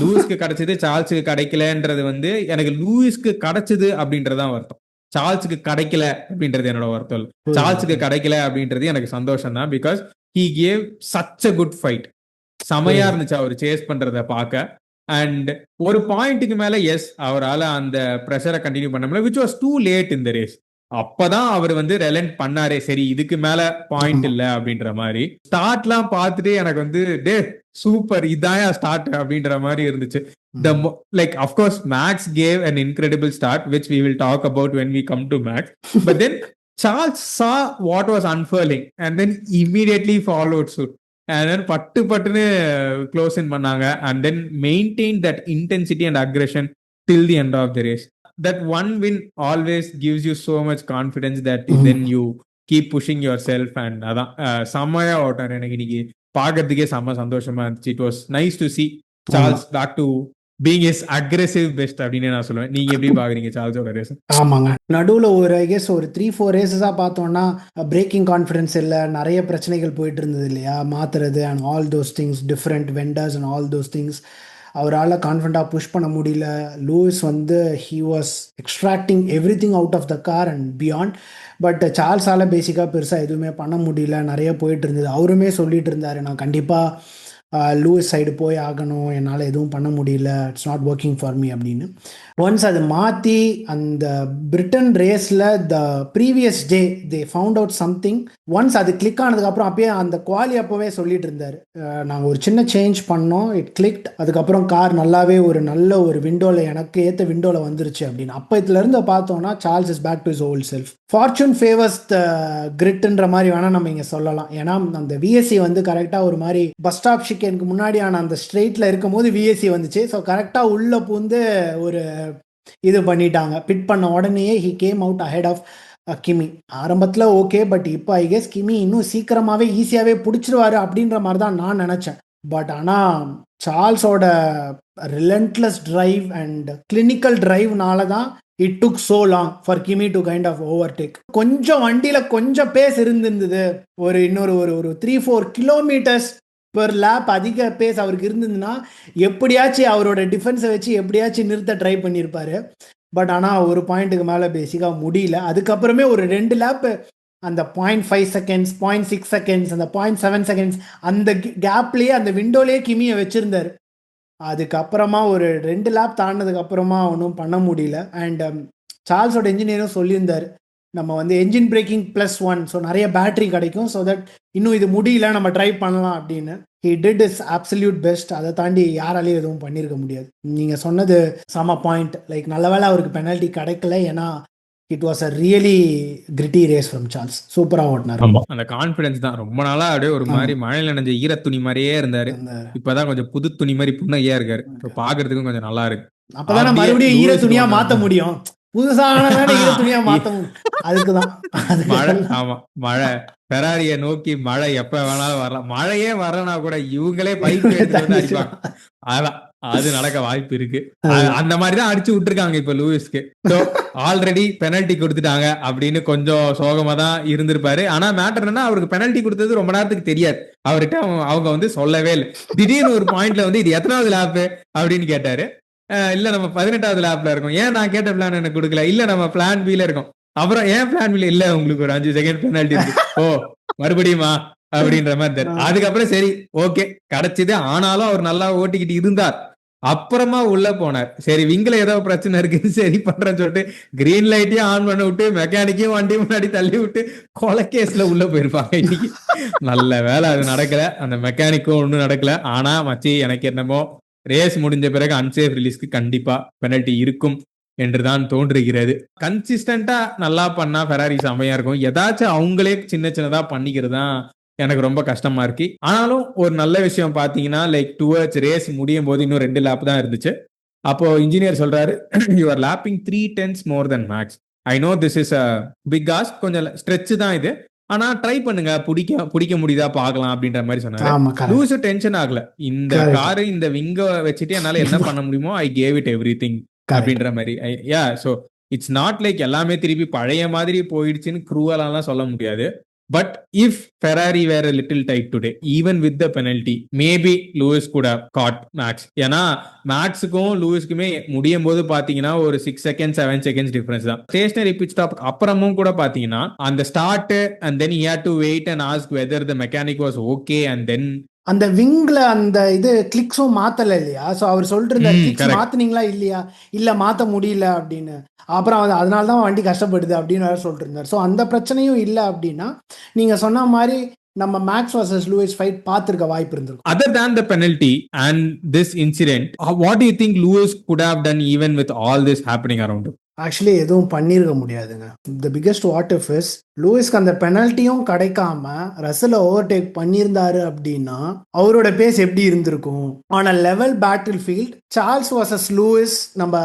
லூயிஸ்க்கு கிடைச்சது சார்ல்ஸுக்கு கிடைக்கலன்றது வந்து எனக்கு லூயிஸ்க்கு கிடைச்சது அப்படின்றதான் வருத்தம், சார்ல்ஸுக்கு கிடைக்கல அப்படின்றது என்னோட வருத்தம். சார்ல்ஸுக்கு கிடைக்கல அப்படின்றது எனக்கு சந்தோஷம் தான். Because he gave such a good fight. செமையா இருந்துச்சு அவர் சேஸ் பண்றத பார்க்க. அண்ட் ஒரு பாயிண்ட்டுக்கு மேல எஸ் அவரால் அந்த ப்ரெஷரை கண்டினியூ பண்ண முடியல, which was too late in the race. அப்பதான் அவர் வந்து ரெலண்ட் பண்ணாரே, சரி இதுக்கு மேல பாயிண்ட் இல்ல அப்படின்ற மாதிரி. ஸ்டார்ட்லாம் பார்த்துட்டு எனக்கு வந்து டே சூப்பர், இதான் ஸ்டார்ட் அப்படின்ற மாதிரி இருந்துச்சு. Like of course Max gave an incredible start which we will talk about when we come to Max. But then Charles saw what was unfurling and then immediately followed suit. And then பட்டுன்னு close இன் பண்ணாங்க. And then maintained that intensity and aggression till the end of the race. That one win always gives you so much confidence that then you keep pushing yourself. And அதான் செம்மையா ஓட்டார். எனக்கு இன்னைக்கு பார்க்கறதுக்கே செம்ம சந்தோஷமா இருந்துச்சு. It was nice to see Charles back to being his aggressive best அப்படின்னு நான் சொல்லுவேன். நீங்க எப்படி பாக்குறீங்க சார்ல்ஸோட ரேஸ்? ஆமாங்க, நடுவில் ஒரு ஐ கெஸ் ஒரு 3-4 ரேசஸாக பார்த்தோம்னா பிரேக்கிங் கான்ஃபிடன்ஸ் இல்லை, நிறைய பிரச்சனைகள் போயிட்டு இருந்தது இல்லையா, மாத்துறது and all those things, different vendors and all those things. அவரால் கான்ஃபிடண்ட்டாக புஷ் பண்ண முடியல. லூயிஸ் வந்து he was extracting everything out of the car and beyond. But சார்ல்ஸால் பேசிக்காக பெருசாக எதுவுமே பண்ண முடியல, நிறைய போயிட்டு இருந்தது. அவருமே சொல்லிட்டு இருந்தார், நான் கண்டிப்பாக லூயிஸ் சைடு போய் ஆகணும், என்னால் எதுவும் பண்ண முடியல, it's not working for me அப்படின்னு. ஒன்ஸ் அது மாற்றி அந்த பிரிட்டன் ரேஸில் the previous day they found out something once அது கிளிக் ஆனதுக்கப்புறம் அப்பயே அந்த குவாலி அப்போவே சொல்லிட்டு இருந்தார், நாங்கள் ஒரு சின்ன சேஞ்ச் பண்ணோம், இட் கிளிக்ட், அதுக்கப்புறம் கார் நல்லாவே ஒரு நல்ல ஒரு விண்டோவில் எனக்கு ஏற்ற விண்டோவில் வந்துருச்சு அப்படின்னு. அப்போ இதுலேருந்து பார்த்தோம்னா Charles is back to his old self. Fortune favours the கிரிட்ன்ற மாதிரி வேணால் நம்ம இங்கே சொல்லலாம். ஏன்னா அந்த விஎஸ்சி வந்து கரெக்டாக ஒரு மாதிரி பஸ் ஸ்டாப் ஷிக்கனுக்கு முன்னாடியான அந்த ஸ்ட்ரெயிட்டில் இருக்கும் போது விஎஸ்சி வந்துச்சு. ஸோ கரெக்டாக உள்ளே பூந்து ஒரு இது பண்ணிட்டாங்க. பிட் பண்ண உடனேயே he came out ahead of Kimi. ஆரம்பத்தில் ஓகே, பட் இப்போ ஐ கெஸ் கிமி இன்னும் சீக்கிரமாகவே ஈஸியாகவே பிடிச்சிருவாரு அப்படின்ற மாதிரி தான் நான் நினச்சேன். பட் ஆனால் சார்ல்ஸோட ரிலன்ட்லெஸ் டிரைவ் அண்ட் கிளினிக்கல் டிரைவ்னால தான் it took so long for Kimi to kind of overtake. கொஞ்சம் வண்டியில் கொஞ்சம் பேஸ் இருந்திருந்தது, இன்னொரு ஒரு 3-4 கிலோமீட்டர்ஸ் பெர் லேப் அதிக பேஸ் அவருக்கு இருந்ததுன்னா எப்படியாச்சும் அவரோட டிஃபென்ஸை வச்சு எப்படியாச்சும் நிறுத்த ட்ரை பண்ணியிருப்பாரு. பட் ஆனால் ஒரு பாயிண்ட்டுக்கு மேலே பேசிக்காக முடியல. அதுக்கப்புறமே ஒரு 2 லேப்பு அந்த 0.5 செகண்ட்ஸ், 0.6 செகண்ட்ஸ், அந்த 0.7 செகண்ட்ஸ் அந்த கேப்லேயே அந்த விண்டோலேயே கிமியை வச்சுருந்தார். அதுக்கப்புறமா ஒரு 2 லேப் தாண்டினதுக்கப்புறமா ஒன்றும் பண்ண முடியல. அண்ட் சார்ல்ஸோட இன்ஜினியரும் சொல்லியிருந்தார், நம்ம வந்து என்ஜின் பிரேக்கிங் +1, ஸோ நிறைய பேட்டரி கிடைக்கும், ஸோ தட் இன்னும் இது முடியல நம்ம ட்ரை பண்ணலாம் அப்படின்னு. He did is absolute best. அதை தாண்டி யாராலையும் எதுவும் பண்ணியிருக்க முடியாது. நீங்கள் சொன்னது சம பாயிண்ட். லைக் நல்ல வேளை அவருக்கு பெனல்ட்டி கிடைக்கல, ஏன்னா it was a really gritty race from Charles. சூப்பராக ஓட்டினார். அந்த கான்ஃபிடன்ஸ் தான் ரொம்ப நாளா அப்படியே ஒரு மாதிரி மழையில நனைஞ்ச ஈர துணி மாதிரியே இருந்தாரு. இப்பதான் கொஞ்சம் புது துணி மாதிரி புண்ணையா இருக்காரு. பாக்குறதுக்கும் கொஞ்சம் நல்லா இருக்கு. அப்பதானே மறுபடியும் ஈர துணியா மாத்த முடியும். புதுசான ஈர துணியா மாத்த அதுக்குதான் மழை. ஆமா, மழை பெராரிய நோக்கி மழை எப்ப வேணாலும் வரலாம். மழையே வரனா கூட இவங்களே பைப் எடுத்து வந்து அடிப்பாங்க. அதான் அது நடக்க வாய்ப்பு இருக்கு. அந்த மாதிரிதான் அடிச்சு விட்டுருக்காங்க இப்ப லூயிஸ்க்கு. ஆல்ரெடி பெனல்டி கொடுத்துட்டாங்க அப்படின்னு கொஞ்சம் சோகமா தான் இருந்திருப்பாரு. ஆனா மேட்டர் என்னன்னா, அவருக்கு பெனல்டி கொடுத்தது ரொம்ப நேரத்துக்கு தெரியாது. அவர்கிட்ட அவங்க வந்து சொல்லவே இல்லை. திடீர்னு ஒரு பாயிண்ட்ல வந்து இது எத்தனாவது லேப் அப்படின்னு கேட்டாரு. இல்ல நம்ம 18வது லேப்ல இருக்கோம். ஏன் நான் கேட்ட பிளான் எனக்கு கொடுக்கல? இல்ல நம்ம பிளான் பில இருக்கோம். அப்புறம் ஏன் பிளான் பில இல்ல, உங்களுக்கு ஒரு 5 செகண்ட் பெனால்டி இருக்கு. ஓ மறுபடியுமா அப்படின்ற மாதிரி. அதுக்கப்புறம் சரி ஓகே கிடைச்சது. ஆனாலும் அவர் நல்லா ஓட்டிக்கிட்டு இருந்தார். அப்புறமா உள்ள போனார். சரி விங்கில ஏதோ பிரச்சனை இருக்கு சரி பண்றேன்னு சொல்லிட்டு கிரீன் லைட்டையும் ஆன் பண்ண விட்டு மெக்கானிக்கையும் வண்டி முன்னாடி தள்ளி விட்டு கொலை கேஸ்ல உள்ள போயிருப்பாங்க இன்னைக்கு. நல்ல வேலை அது நடக்கல. அந்த மெக்கானிக்கும் ஒன்றும் நடக்கல. ஆனா மச்சி எனக்கு என்னமோ ரேஸ் முடிஞ்ச பிறகு அன்சேஃப் ரிலீஸ்க்கு கண்டிப்பா பெனல்டி இருக்கும் என்றுதான் தோன்றுகிறது. கன்சிஸ்டன்டா நல்லா பண்ணா ஃபெராரி செமையா இருக்கும். ஏதாச்சும் அவங்களே சின்ன சின்னதா பண்ணிக்கிறது தான் எனக்கு ரொம்ப கஷ்டமா இருக்கு. ஆனாலும் ஒரு நல்ல விஷயம் பாத்தீங்கன்னா, லைக் டுவர்ட்ஸ் ரேஸ் முடியும் போது இன்னும் 2 லேப் தான் இருந்துச்சு. அப்போ இன்ஜினியர் சொல்றாரு, you are lapping 3/10 more then Max. I know this is a big ask, கொஞ்சம் ஸ்ட்ரெச் தான் இது, ஆனா ட்ரை பண்ணுங்க, பிடிக்க முடியுதா பாக்கலாம் அப்படின்ற மாதிரி சொன்னாரு. லூஸ் டென்ஷன் ஆகல. இந்த காரு இந்த விங்க வச்சுட்டு என்னால என்ன பண்ண முடியுமோ ஐ கேவ் இட் எவ்ரிதிங் அப்படின்ற மாதிரி. Yeah so it's not like எல்லாமே திருப்பி பழைய மாதிரி போயிடுச்சுன்னு க்ரூவலாலாம் சொல்ல முடியாது. But if Ferrari were a little tight today, even with the penalty, maybe Lewis could have caught Max. ஏன்னா மேக்ஸுக்கும் லூயிஸ்க்குமே முடியும் போது பாத்தீங்கன்னா ஒரு 6 செகண்ட் 7 செகண்ட்ஸ் டிஃபரன்ஸ் தான். ஸ்டேஷனரி பிட் ஸ்டாப் அப்புறமும் கூட பாத்தீங்கன்னா அந்த start and then he had to wait and ask whether the mechanic was okay and then அந்த விங்ல அந்த இது கிளிக்ஸும் மாத்தல இல்லையா? ஸோ அவர் சொல்லிட்டு இருந்தார், கிளிக்ஸ் மாத்தினீங்களா இல்லையா? இல்ல மாத்த முடியல அப்படின்னு. அப்புறம் அதனால தான் வண்டி கஷ்டப்படுது அப்படின்னு வேற சொல்லிட்டு இருந்தார். ஸோ அந்த பிரச்சனையும் இல்லை அப்படின்னா நீங்க சொன்ன மாதிரி நம்ம மேக்ஸ் வர்சஸ் லூயிஸ் ஃபைட் பார்த்திருக்க வாய்ப்பு இருந்திருக்கும். Other than the penalty and this incident, what do you think Lewis could have done even with all this happening around him? Actually எதுவும் பண்ணியிருக்க முடியாதுங்க. The biggest what if is லூயிஸ்க்கு அந்த பெனல்ட்டியும் கிடைக்காம ரசலை ஓவர்டேக் பண்ணியிருந்தாரு அப்படின்னா அவரோட பேஸ் எப்படி இருந்திருக்கும்? On a level battle field Charles versus Lewis நம்ம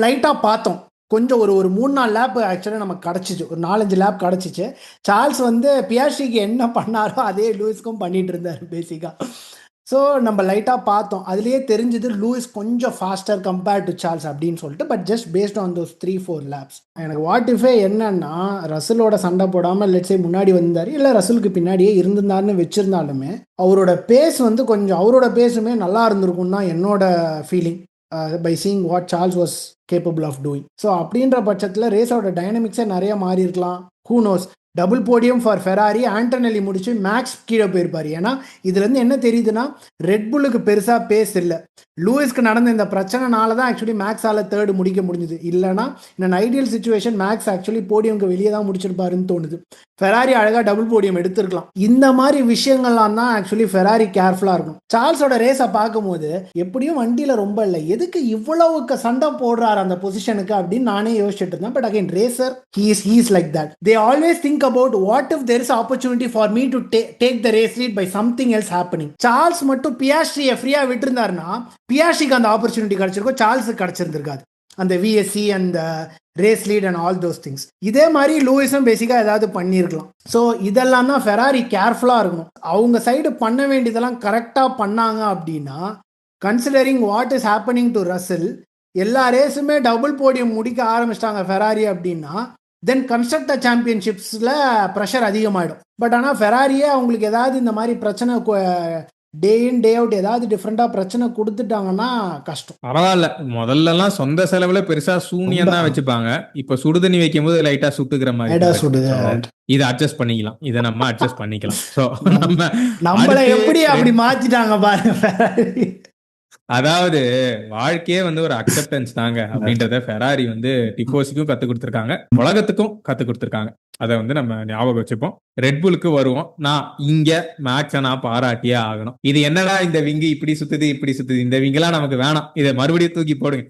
லைட்டாக பார்த்தோம். கொஞ்சம் ஒரு 3-4 லேப் ஆக்சுவலாக நமக்கு கிடச்சிச்சு, ஒரு 4-5 லேப் கிடச்சிச்சு. சார்ல்ஸ் வந்து பியாஸ்ட்ரிக்கு என்ன பண்ணாரோ அதே லூயிஸ்க்கும் பண்ணிட்டு இருந்தார் பேசிக்காக. ஸோ நம்ம லைட்டாக பார்த்தோம், அதுலேயே தெரிஞ்சது லூயிஸ் கொஞ்சம் ஃபாஸ்டர் கம்பேர்ட் டு சார்ல்ஸ் அப்படின்னு சொல்லிட்டு. But just based on those 3-4 labs. எனக்கு வாட் இஃபே என்னன்னா, ரசலோட சண்டை போடாமல் லெட்ஸே முன்னாடி வந்தார், இல்லை ரசலுக்கு பின்னாடியே இருந்திருந்தாருன்னு வச்சுருந்தாலுமே அவரோட பேஸ் வந்து கொஞ்சம் அவரோட பேஸுமே நல்லா இருந்திருக்கும் தான் என்னோட feeling. By seeing what Charles was capable of doing. So அப்படின்ற பட்சத்தில் ரேஸோட டைனமிக்ஸே நிறைய மாறி இருக்கலாம். Who knows, double podium for Ferrari. Antonelli முடிச்சு மேக்ஸ் கீழே போயிருப்பாரு. ஏன்னா இதுலேருந்து என்ன தெரியுதுன்னா ரெட் புல்லுக்கு பெருசாக பேஸ் இல்லை. லூயிஸ்க்கு நடந்த இந்த பிரச்சனைனால தான் ஆக்சுவலி மேக்ஸால் தேர்டு முடிக்க முடிஞ்சுது. இல்லைனா இந்த ஐடியல் சுச்சுவேஷன் மேக்ஸ் ஆக்சுவலி போடியம்க்கு வெளியே தான் முடிச்சிருப்பாருன்னு தோணுது. ஃபெராரி அழகாக டபுள் போடியம் எடுத்திருக்கலாம். இந்த மாதிரி விஷயங்கள்லாம் தான் ஆக்சுவலி ஃபெராரி கேர்ஃபுல்லாக இருக்கும். சார்ல்ஸோட ரேஸை பார்க்கும்போது எப்படியும் வண்டியில் ரொம்ப இல்லை, எதுக்கு இவ்வளவுக்கு சண்டை போடுறாரு அந்த பொசிஷனுக்கு அப்படின்னு நானே யோசிச்சுட்டு இருந்தேன். But again racer he is like that. They always think about what if there is opportunity for me to take the race lead by something else happening. Charles மட்டும் பியாஸ்ட்ரியை ஃப்ரீயா விட்டுருந்தாருன்னா பியாஸ்ட்ரிக்கு அந்த ஆப்பர்ச்சுனிட்டி கிடைச்சிருக்கும், சார்ல்ஸுக்கு கிடைச்சிருந்திருக்காது அந்த விஎஸ்சி அந்த race lead and all those things. இதே மாதிரி லூயிஸும் பேசிக்காக ஏதாவது பண்ணியிருக்கலாம். ஸோ இதெல்லாம் தான் ஃபெராரி கேர்ஃபுல்லாக இருக்கணும். அவங்க சைடு பண்ண வேண்டியதெல்லாம் கரெக்டாக பண்ணாங்க அப்படின்னா, considering what is happening to Russell, எல்லா ரேஸுமே டபுள் போடியம் முடிக்க ஆரம்பிச்சிட்டாங்க ஃபெராரி அப்படின்னா, தென் கன்ஸ்ட்ரக்டர் சாம்பியன்ஷிப்ஸில் ப்ரெஷர் அதிகமாகிடும். பட் ஆனால் ஃபெராரியே அவங்களுக்கு ஏதாவது இந்த மாதிரி பிரச்சனை டே இன் டே அவுட் ஏதாவது டிஃப்ரெண்டாக பிரச்சனை கொடுத்துட்டாங்கன்னா கஷ்டம். பரவாயில்ல, முதல்லலாம் சொந்த செலவுல பெருசா சூனியம் தான் வச்சுப்பாங்க. இப்ப சுடுதண்ணி வைக்கும் போது லைட்டா சுட்டுக்கிற மாதிரி இதை அட்ஜஸ்ட் பண்ணிக்கலாம். இதை நம்ம அட்ஜஸ்ட் பண்ணிக்கலாம். ஸோ நம்மள எப்படி அப்படி மாத்திட்டாங்க பாருங்க. அதாவது வாழ்க்கையே ஒரு அக்செப்டன்ஸ் தாங்க அப்படின்றத ஃபெராரி டிஃபோஸுக்கும் கத்து கொடுத்துருக்காங்க, உலகத்துக்கும் கத்து கொடுத்துருக்காங்க. அதை நம்ம ஞாபகம் வச்சுப்போம். ரெட்புலுக்கு வருவோம். நான் இங்க மேக்ஸை நான் பாராட்டியே ஆகணும். இது என்னடா இந்த விங்கு இப்படி சுத்துது இப்படி சுத்துது, இந்த விங்கெல்லாம் நமக்கு வேணாம், இதை மறுபடியும் தூக்கி போடுங்க.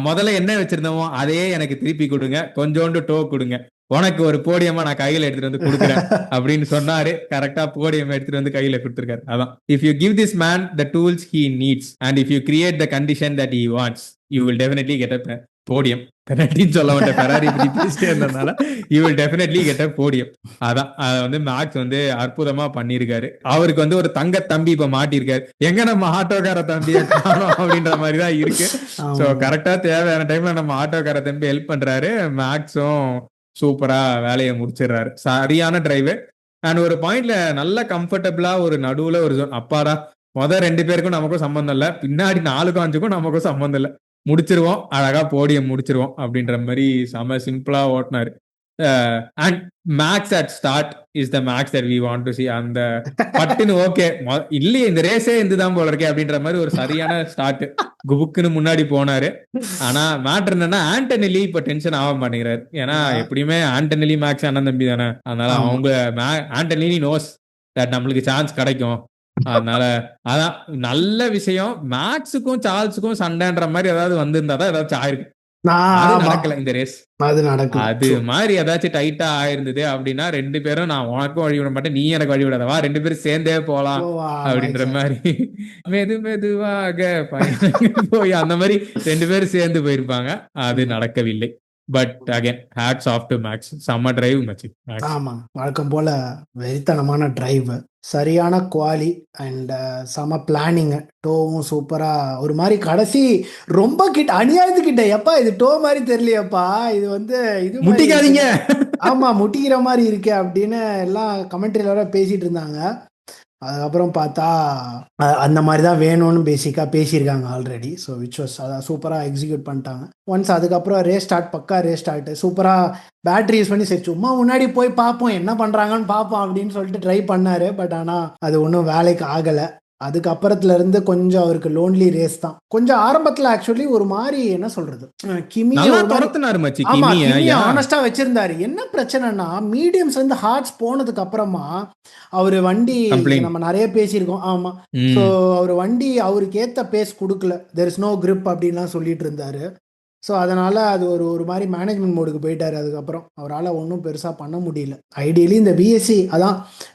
முதல்ல என்ன வச்சிருந்தோமோ அதே எனக்கு திருப்பி கொடுங்க, கொஞ்சோண்டு டோ கொடுங்க, உனக்கு ஒரு போடியமா நான் கையில எடுத்துட்டு கொடுக்குறேன் அப்படின்னு சொன்னாரு. கரெக்டா போடியம் எடுத்துட்டு கையில கொடுத்துருக்காரு. அதான், if you give this man the tools he needs and if you create the condition that he wants, you will definitely get a podium. கரெக்டின்னு சொல்ல மாட்டேன், ஃபெராரி பேசிட்டே இருந்ததுனால you will definitely get a podium. அதான் அதை maths அற்புதமா பண்ணியிருக்காரு. அவருக்கு ஒரு தங்க தம்பி இப்ப மாட்டிருக்காரு. எங்க நம்ம ஆட்டோக்கார தம்பியை காணோம் அப்படின்ற மாதிரி தான் இருக்கு. ஸோ கரெக்டா தேவையான டைம்ல நம்ம ஆட்டோக்கார தம்பி ஹெல்ப் பண்றாரு. மேக்ஸும் சூப்பரா வேலையை முடிச்சிடுறாரு. சரியான டிரைவு அண்ட் ஒரு பாயிண்ட்ல நல்ல கம்ஃபர்டபுளா ஒரு நடுவுல ஒரு அப்பாடா, மொதல் 2 பேருக்கும் நமக்கும் சம்பந்தம் இல்லை, பின்னாடி 4க்கும் 5க்கும் நமக்கும் சம்பந்தம் இல்லை, முடிச்சிருவோம், அழகா போடியம் முடிச்சிருவோம் அப்படின்ற மாதிரி செம சிம்பிளா ஓட்டினாரு. And Max at start is the Max that we want to see. அந்த பட்டுன்னு ஓகே இல்லையே இந்த ரேஸே இதுதான் போல இருக்கே அப்படின்ற மாதிரி ஒரு சரியான ஸ்டார்ட் குபுக்குன்னு முன்னாடி போனாரு. ஆனா மேட்டர் என்னன்னா, ஆண்டனெல்லி இப்ப டென்ஷன் ஆக மாட்டேங்கிறாரு. ஏன்னா எப்படியுமே ஆண்டனெல்லி மேக்ஸ் அண்ணன் தம்பி தானே. அதனால அவங்க ஆண்டனெல்லி நோஸ் தட் நம்மளுக்கு சான்ஸ் கிடைக்கும். அதனால அதான் நல்ல விஷயம். மேக்ஸுக்கும் சார்ல்ஸுக்கும் சண்டைன்ற மாதிரி ஏதாவது வந்திருந்தாதான் ஏதாச்சும் ஆயிருக்கு. நடக்கல இந்த ரேஸ். அது மாதிரி ஏதாச்சும் டைட்டா ஆயிருந்தது அப்படின்னா 2 பேரும் நான் உனக்கும் வழி விட மாட்டேன், நீ எனக்கு வழி விடாதவா, 2 பேரும் சேர்ந்தே போலாம் அப்படின்ற மாதிரி மெதுவாக போய் அந்த மாதிரி 2 பேரும் சேர்ந்து போயிருப்பாங்க. அது நடக்கவில்லை. But again hats off to Max. செம்ம டிரைவ் மச்சி. ஆமா, வழக்கம் போல வெறித்தனமான டிரைவ், சரியான குவாலி அண்ட் செம பிளானிங். டோவும் சூப்பரா ஒரு மாதிரி கடைசி ரொம்ப கிட்ட அநியாயத்துக்கிட்ட எப்பா இது டோ மாதிரி தெரியலையப்பா, இது இது முட்டிக்காதீங்க, ஆமா முட்டிக்கிற மாதிரி இருக்கே அப்படின்னு எல்லாம் கமெண்ட்ரியில பேசிட்டு இருந்தாங்க. அதுக்கப்புறம் பார்த்தா அந்த மாதிரி தான் வேணும்னு பேசிக்காக பேசியிருக்காங்க ஆல்ரெடி. ஸோ விச் வாஸ் அதான் சூப்பராக எக்ஸிக்யூட் பண்ணிட்டாங்க. ஒன்ஸ் அதுக்கப்புறம் ரேஸ் ஸ்டார்ட், பக்கா ரேஸ் ஸ்டார்ட், சூப்பராக பேட்டரி யூஸ் பண்ணி சரி சும்மா முன்னாடி போய் பார்ப்போம் என்ன பண்ணுறாங்கன்னு பார்ப்போம் அப்படின்னு சொல்லிட்டு ட்ரை பண்ணார். பட் ஆனால் அது ஒன்றும் வேலைக்கு ஆகலை. அதுக்கப்புறத்துல இருந்து கொஞ்சம் அவருக்கு லோன்லி ரேஸ் தான். கொஞ்சம் ஆரம்பத்துல ஆக்சுவலி ஒரு மாதிரி என்ன சொல்றது, கிமி ஆனஸ்டா வச்சிருந்தாரு. என்ன பிரச்சனைனா மீடியம்ஸ் வந்து ஹார்ட்ஸ் போனதுக்கு அப்புறமா அவரு வண்டி நம்ம நிறைய பேசியிருக்கோம். ஆமா, ஸோ அவர் வண்டி அவருக்கு ஏத்த பேஸ் கொடுக்கல, தெர் இஸ் நோ கிரிப் அப்படின்லாம் சொல்லிட்டு இருந்தாரு. ஸோ அதனால் அது ஒரு மாதிரி மேனேஜ்மெண்ட் மோடுக்கு போயிட்டார். அதுக்கப்புறம் அவரால் ஒன்றும் பெருசாக பண்ண முடியல. ஐடியலி இந்த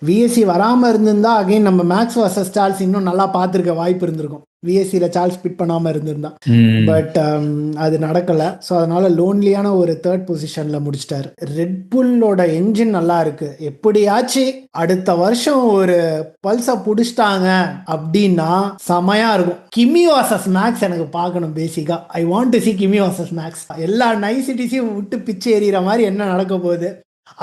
விஎஸ்சி வராமல் இருந்திருந்தா அகைன் நம்ம மேக்ஸ் வர்சஸ் சார்ல்ஸ் இன்னும் நல்லா பார்த்துருக்க வாய்ப்பு இருந்திருக்கும். விஎஸ்சியில் சார்ல்ஸ் பிட் பண்ணாமல் இருந்திருந்தா. பட் அது நடக்கலை. ஸோ அதனால் லோன்லியான ஒரு 3rd பொசிஷனில் முடிச்சிட்டார். ரெட்புல்லோட என்ஜின் நல்லா இருக்கு. எப்படியாச்சும் அடுத்த வருஷம் ஒரு பல்ஸை பிடிச்சிட்டாங்க அப்படின்னா செமையா இருக்கும். கிமி வர்சஸ் மேக்ஸ் எனக்கு பார்க்கணும். பேசிக்கா I want to see Kimi versus Max. எல்லா நைசிட்டிஸையும் விட்டு பிச்சு எறிகிற மாதிரி என்ன நடக்க போகுது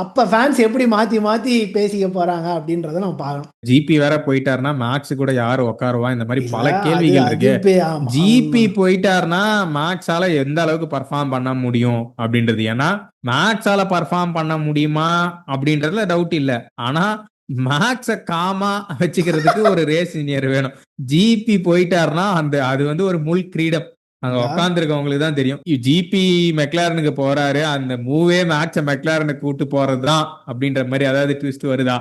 அப்ப ஃபேன்ஸ் எப்படி மாத்தி மாத்தி பேசிக்க போறாங்க அப்படின்றத நம்ம பார்க்கணும். ஜிபி வேற போயிட்டாருன்னா மேக்ஸ் கூட யாரு உட்காருவா, இந்த மாதிரி இல்ல பல அது கேள்விகள் அது இருக்கு. ஆமா ஜிபி உண்மைதான். போயிட்டாருன்னா மேக்ஸால எந்த அளவுக்கு பர்ஃபார்ம் பண்ண முடியும் அப்படின்றது. ஏன்னா மேக்ஸால பர்ஃபார்ம் பண்ண முடியுமா அப்படின்றதுல டவுட் இல்ல. ஆனா மேக்ஸ காமா வச்சுக்கிறதுக்கு ஒரு ரேஸ் இன்ஜினியர் வேணும். ஜிபி போயிட்டாருன்னா அது வந்து ஒரு முள் கிரீடம். அங்க இல்ல உட்காந்துருக்கவங்களுக்கு தான் தெரியும். ஜிபி மெக்லாரனுக்கு போறாரு, அந்த மூவே மேக்ஸ மெக்லாரனுக்கு கூட்டு போறதுதான் அப்படின்ற மாதிரி அதாவது ட்விஸ்ட் வருதா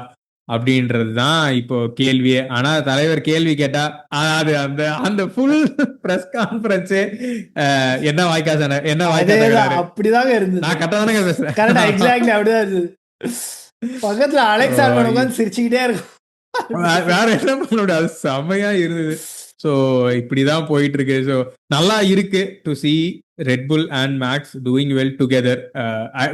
அப்படின்றதுதான் இப்போ கேள்வியே. ஆனா தலைவர் கேள்வி கேட்டா அது அந்த அந்த ஃபுல் பிரஸ் கான்பரன்ஸ் என்ன வாய்க்கா என்ன வாய்க்கா அதேதான் தகராறு. அப்படிதாங்க இருந்தது. நான் கரெக்டா தானே பேசுறேன். கரெக்டா எக்ஸாக்ட்லி அப்படிதான் இருந்தது. பக்கத்துல அலெக்ஸ் ஆல்மன் உட்காந்து சிரிச்சுக்கிட்டே இருக்கும். வேற என்ன பண்ண முடியும், அது செம்மையா இருந்தது. ஸோ இப்படிதான் போயிட்டு இருக்கு. ஸோ நல்லா இருக்கு to see Red Bull and Max doing well together.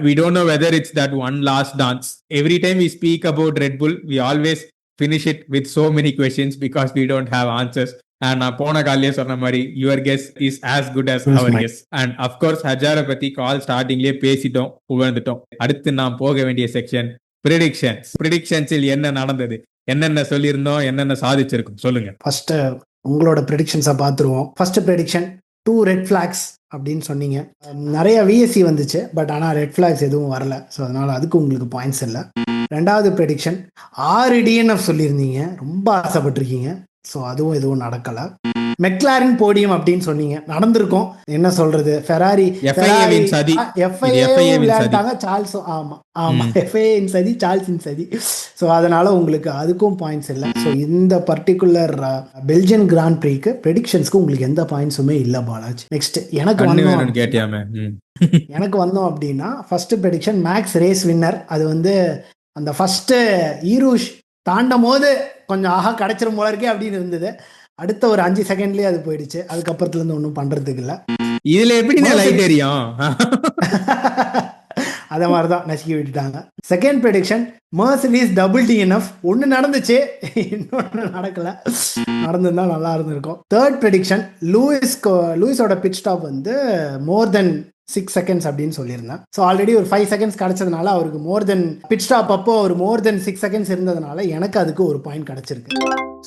We don't know whether it's that one last dance. Every time we speak about Red Bull, we always finish it with so many questions because we don't have answers. And நான் போன காலையே சொன்ன மாதிரி your guess is as good as our guess. And of course ஹஜாரை பத்தி கால் ஸ்டார்டிங்லயே பேசிட்டோம், புகழ்ந்துட்டோம். அடுத்து நாம் போக வேண்டிய செக்ஷன் ப்ரிடிக்ஷன்ஸில் என்ன நடந்தது, என்னென்ன சொல்லியிருந்தோம், என்னென்ன சாதிச்சிருக்கோம், சொல்லுங்க. ஃபர்ஸ்ட் உங்களோட ப்ரெடிக்ஷன்ஸை பார்த்துருவோம். ஃபர்ஸ்ட் ப்ரெடிக்ஷன் 2 ரெட் ஃபிளாக்ஸ் அப்படின்னு சொன்னீங்க. நிறைய விஎஸ்சி வந்துச்சு, பட் ஆனால் ரெட் ஃபிளாக்ஸ் எதுவும் வரல. ஸோ அதனால அதுக்கு உங்களுக்கு பாயிண்ட்ஸ் இல்லை. ரெண்டாவது ப்ரெடிக்ஷன் 6 டிஎன்எஃப் சொல்லியிருந்தீங்க, ரொம்ப ஆசைப்பட்டிருக்கீங்க. ஸோ அதுவும் எதுவும் நடக்கலை. மெக்லாரின் போடியம் அப்படின்னு சொன்னீங்க, நடந்திருக்கும். என்ன சொல்றது, ஃபெராரி விளையாண்டாங்க, சார்ல்ஸும் ஆமா ஆமா எஃப்ஐஏ சதி சார்ல்ஸின் சதி. ஸோ அதனால உங்களுக்கு அதுக்கும் பாயிண்ட்ஸ் இல்லை. ஸோ இந்த பர்டிகுலர் பெல்ஜியன் கிராண்ட் ப்ரீக்கு ப்ரெடிக்ஷன்ஸ்க்கு உங்களுக்கு எந்த பாயிண்ட்ஸுமே இல்லை பாலாஜி. நெக்ஸ்ட் எனக்கு வந்தோம் அப்படின்னா first prediction Max race winner. அது வந்து அந்த ஃபர்ஸ்ட் ஈரூஷ் தாண்டும் போது கொஞ்சம் ஆஹா கிடைச்சிரும் போல இருக்கே அப்படின்னு இருந்தது. அடுத்த ஒரு 5 செகண்ட்லயே அது போயிடுச்சு. அதுக்கப்புறத்துல இருந்து ஒன்றும் பண்றதுக்கு இல்ல. இதுல எப்படி லைட் தெரியும், அத மாதிரிதான் நசுக்கி விட்டுட்டாங்க. Second prediction Mercedes double TNF. ஒன்னு நடந்துச்சு, இன்னொன்னு நடக்கல. நடந்திருந்தா நல்லா இருந்திருக்கும். தேர்ட் ப்ரெடிக்ஷன் லூயிஸோட பிட் ஸ்டாப் வந்து மோர் தென் 6 seconds அப்படின்னு சொல்லியிருந்தேன். ஸோ ஆல்ரெடி ஒரு 5 seconds கிடைச்சதுனால அவருக்கு மோர் தென் பிட் ஸ்டாப் அப்போ ஒரு மோர் தென் 6 seconds இருந்ததுனால எனக்கு அதுக்கு ஒரு பாயிண்ட் கிடைச்சிருக்கு.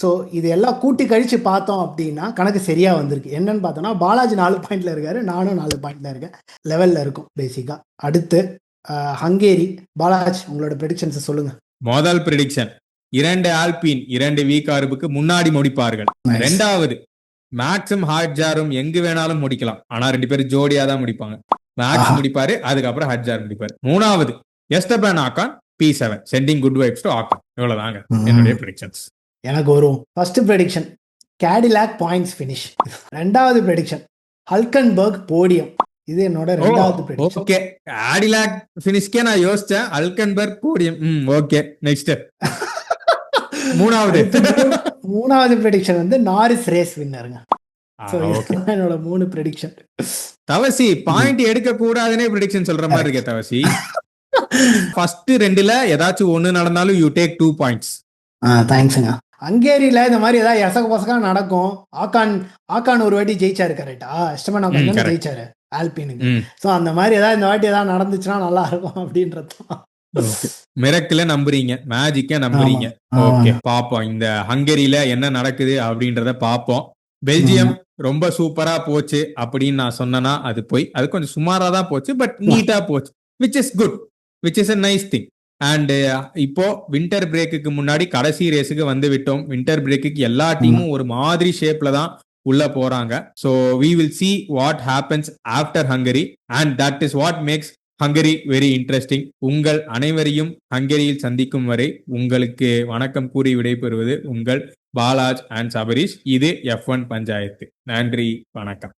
ஸோ இது எல்லாம் கூட்டி கழிச்சு பார்த்தோம் அப்படின்னா கணக்கு சரியா வந்திருக்கு. என்னன்னு பார்த்தோம்னா பாலாஜி 4 பாயிண்ட்ல இருக்காரு, நானும் 4 பாயிண்ட்ல இருக்கேன். லெவல்ல இருக்கும் பேசிக்கா. அடுத்து ஹங்கேரி. பாலாஜ் உங்களோட ப்ரெடிக்ஷன்ஸ் சொல்லுங்க. முதல் ப்ரெடிக்ஷன் 2 ஆல்பின் 2 வீக்கார்புக்கு முன்னாடி முடிப்பார்கள். ரெண்டாவது மேக்ஸும் ஹட்ஜாரும் எங்கு வேணாலும் முடிக்கலாம், ஆனா 2 பேரும் ஜோடியா தான் முடிப்பாங்க. மேக்ஸ் முடிப்பாரு, அதுக்கப்புறம் ஹட்ஜார் முடிப்பாரு. மூணாவது Esteban Ocon P7 sending good vibes to Ocon. இவ்வளவுதாங்க என்னுடைய ப்ரெடிக்ஷன்ஸ். எனக்கு வரும் first prediction Cadillac points finish. ரெண்டாவது ப்ரெடிக்ஷன் ஹல்கன்பர்க் போடியம். இது என்னோட ரெண்டாவது ப்ரெடிக்ஷன். ஓகே, கேடிலாக் ஃபினிஷ்க்கே நான் யோசிச்சேன், ஹல்கன்பர்க் போடியம். Okay, next. மூணாவது ப்ரெடிக்ஷன் வந்து நாரிஸ் ரேஸ் வின்னருங்க. என்னோட 3 ப்ரெடிக்ஷன். தவசி பாயிண்ட் எடுக்க கூடாதுனே ப்ரெடிக்ஷன் சொல்ற மாதிரி இருக்கே தவசி. ஃபர்ஸ்ட் 2ல ஏதாச்சும் ஒன்னு நடந்தாலும் யூ டேக் 2 பாயிண்ட்ஸ். தேங்க்ஸ்ங்க. ஹங்கேரியில இந்த மாதிரி ஏதாவது எசக பசகா நடக்கும். ஆகான் ஒரு வாட்டி ஜெயிச்சாரு, கரெக்டா? எஸ்டபான் ஆகான் ஜெயிச்சாரு ஆல்பினுக்கு. சோ அந்த மாதிரி ஏதாவது இந்த வாட்டி ஏதாவது நடந்துச்சுன்னா நல்லா இருக்கும் அப்படின்றதுதான். மிரக்கில நம்புறீங்க, மேஜிக்க நம்புறீங்க. ஓகே, பாப்போம் இந்த ஹங்கேரியில என்ன நடக்குது அப்படின்றத பாப்போம். பெல்ஜியம் ரொம்ப சூப்பரா போச்சு அப்படின்னு நான் சொன்னேன்னா அது போய், அது கொஞ்சம் சுமாரா தான் போச்சு, பட் நீட்டா போச்சு, which is good, which is a nice thing. And இப்போ வின்டர் பிரேக்குக்கு முன்னாடி கடைசி ரேஸுக்கு வந்து விட்டோம். வின்டர் பிரேக்குக்கு எல்லா டீமும் ஒரு மாதிரி ஷேப்ல தான் உள்ள போறாங்க. So we will see what happens after Hungary and that is what makes hungry very interesting. உங்கள் அனைவரையும் ஹங்கரியில் சந்திக்கும் வரை உங்களுக்கு வணக்கம் கூறி விடைபெறுவது உங்கள் பாலாஜ் அண்ட் சபரீஷ். இது F1 பஞ்சாயத்து. நன்றி, வணக்கம்.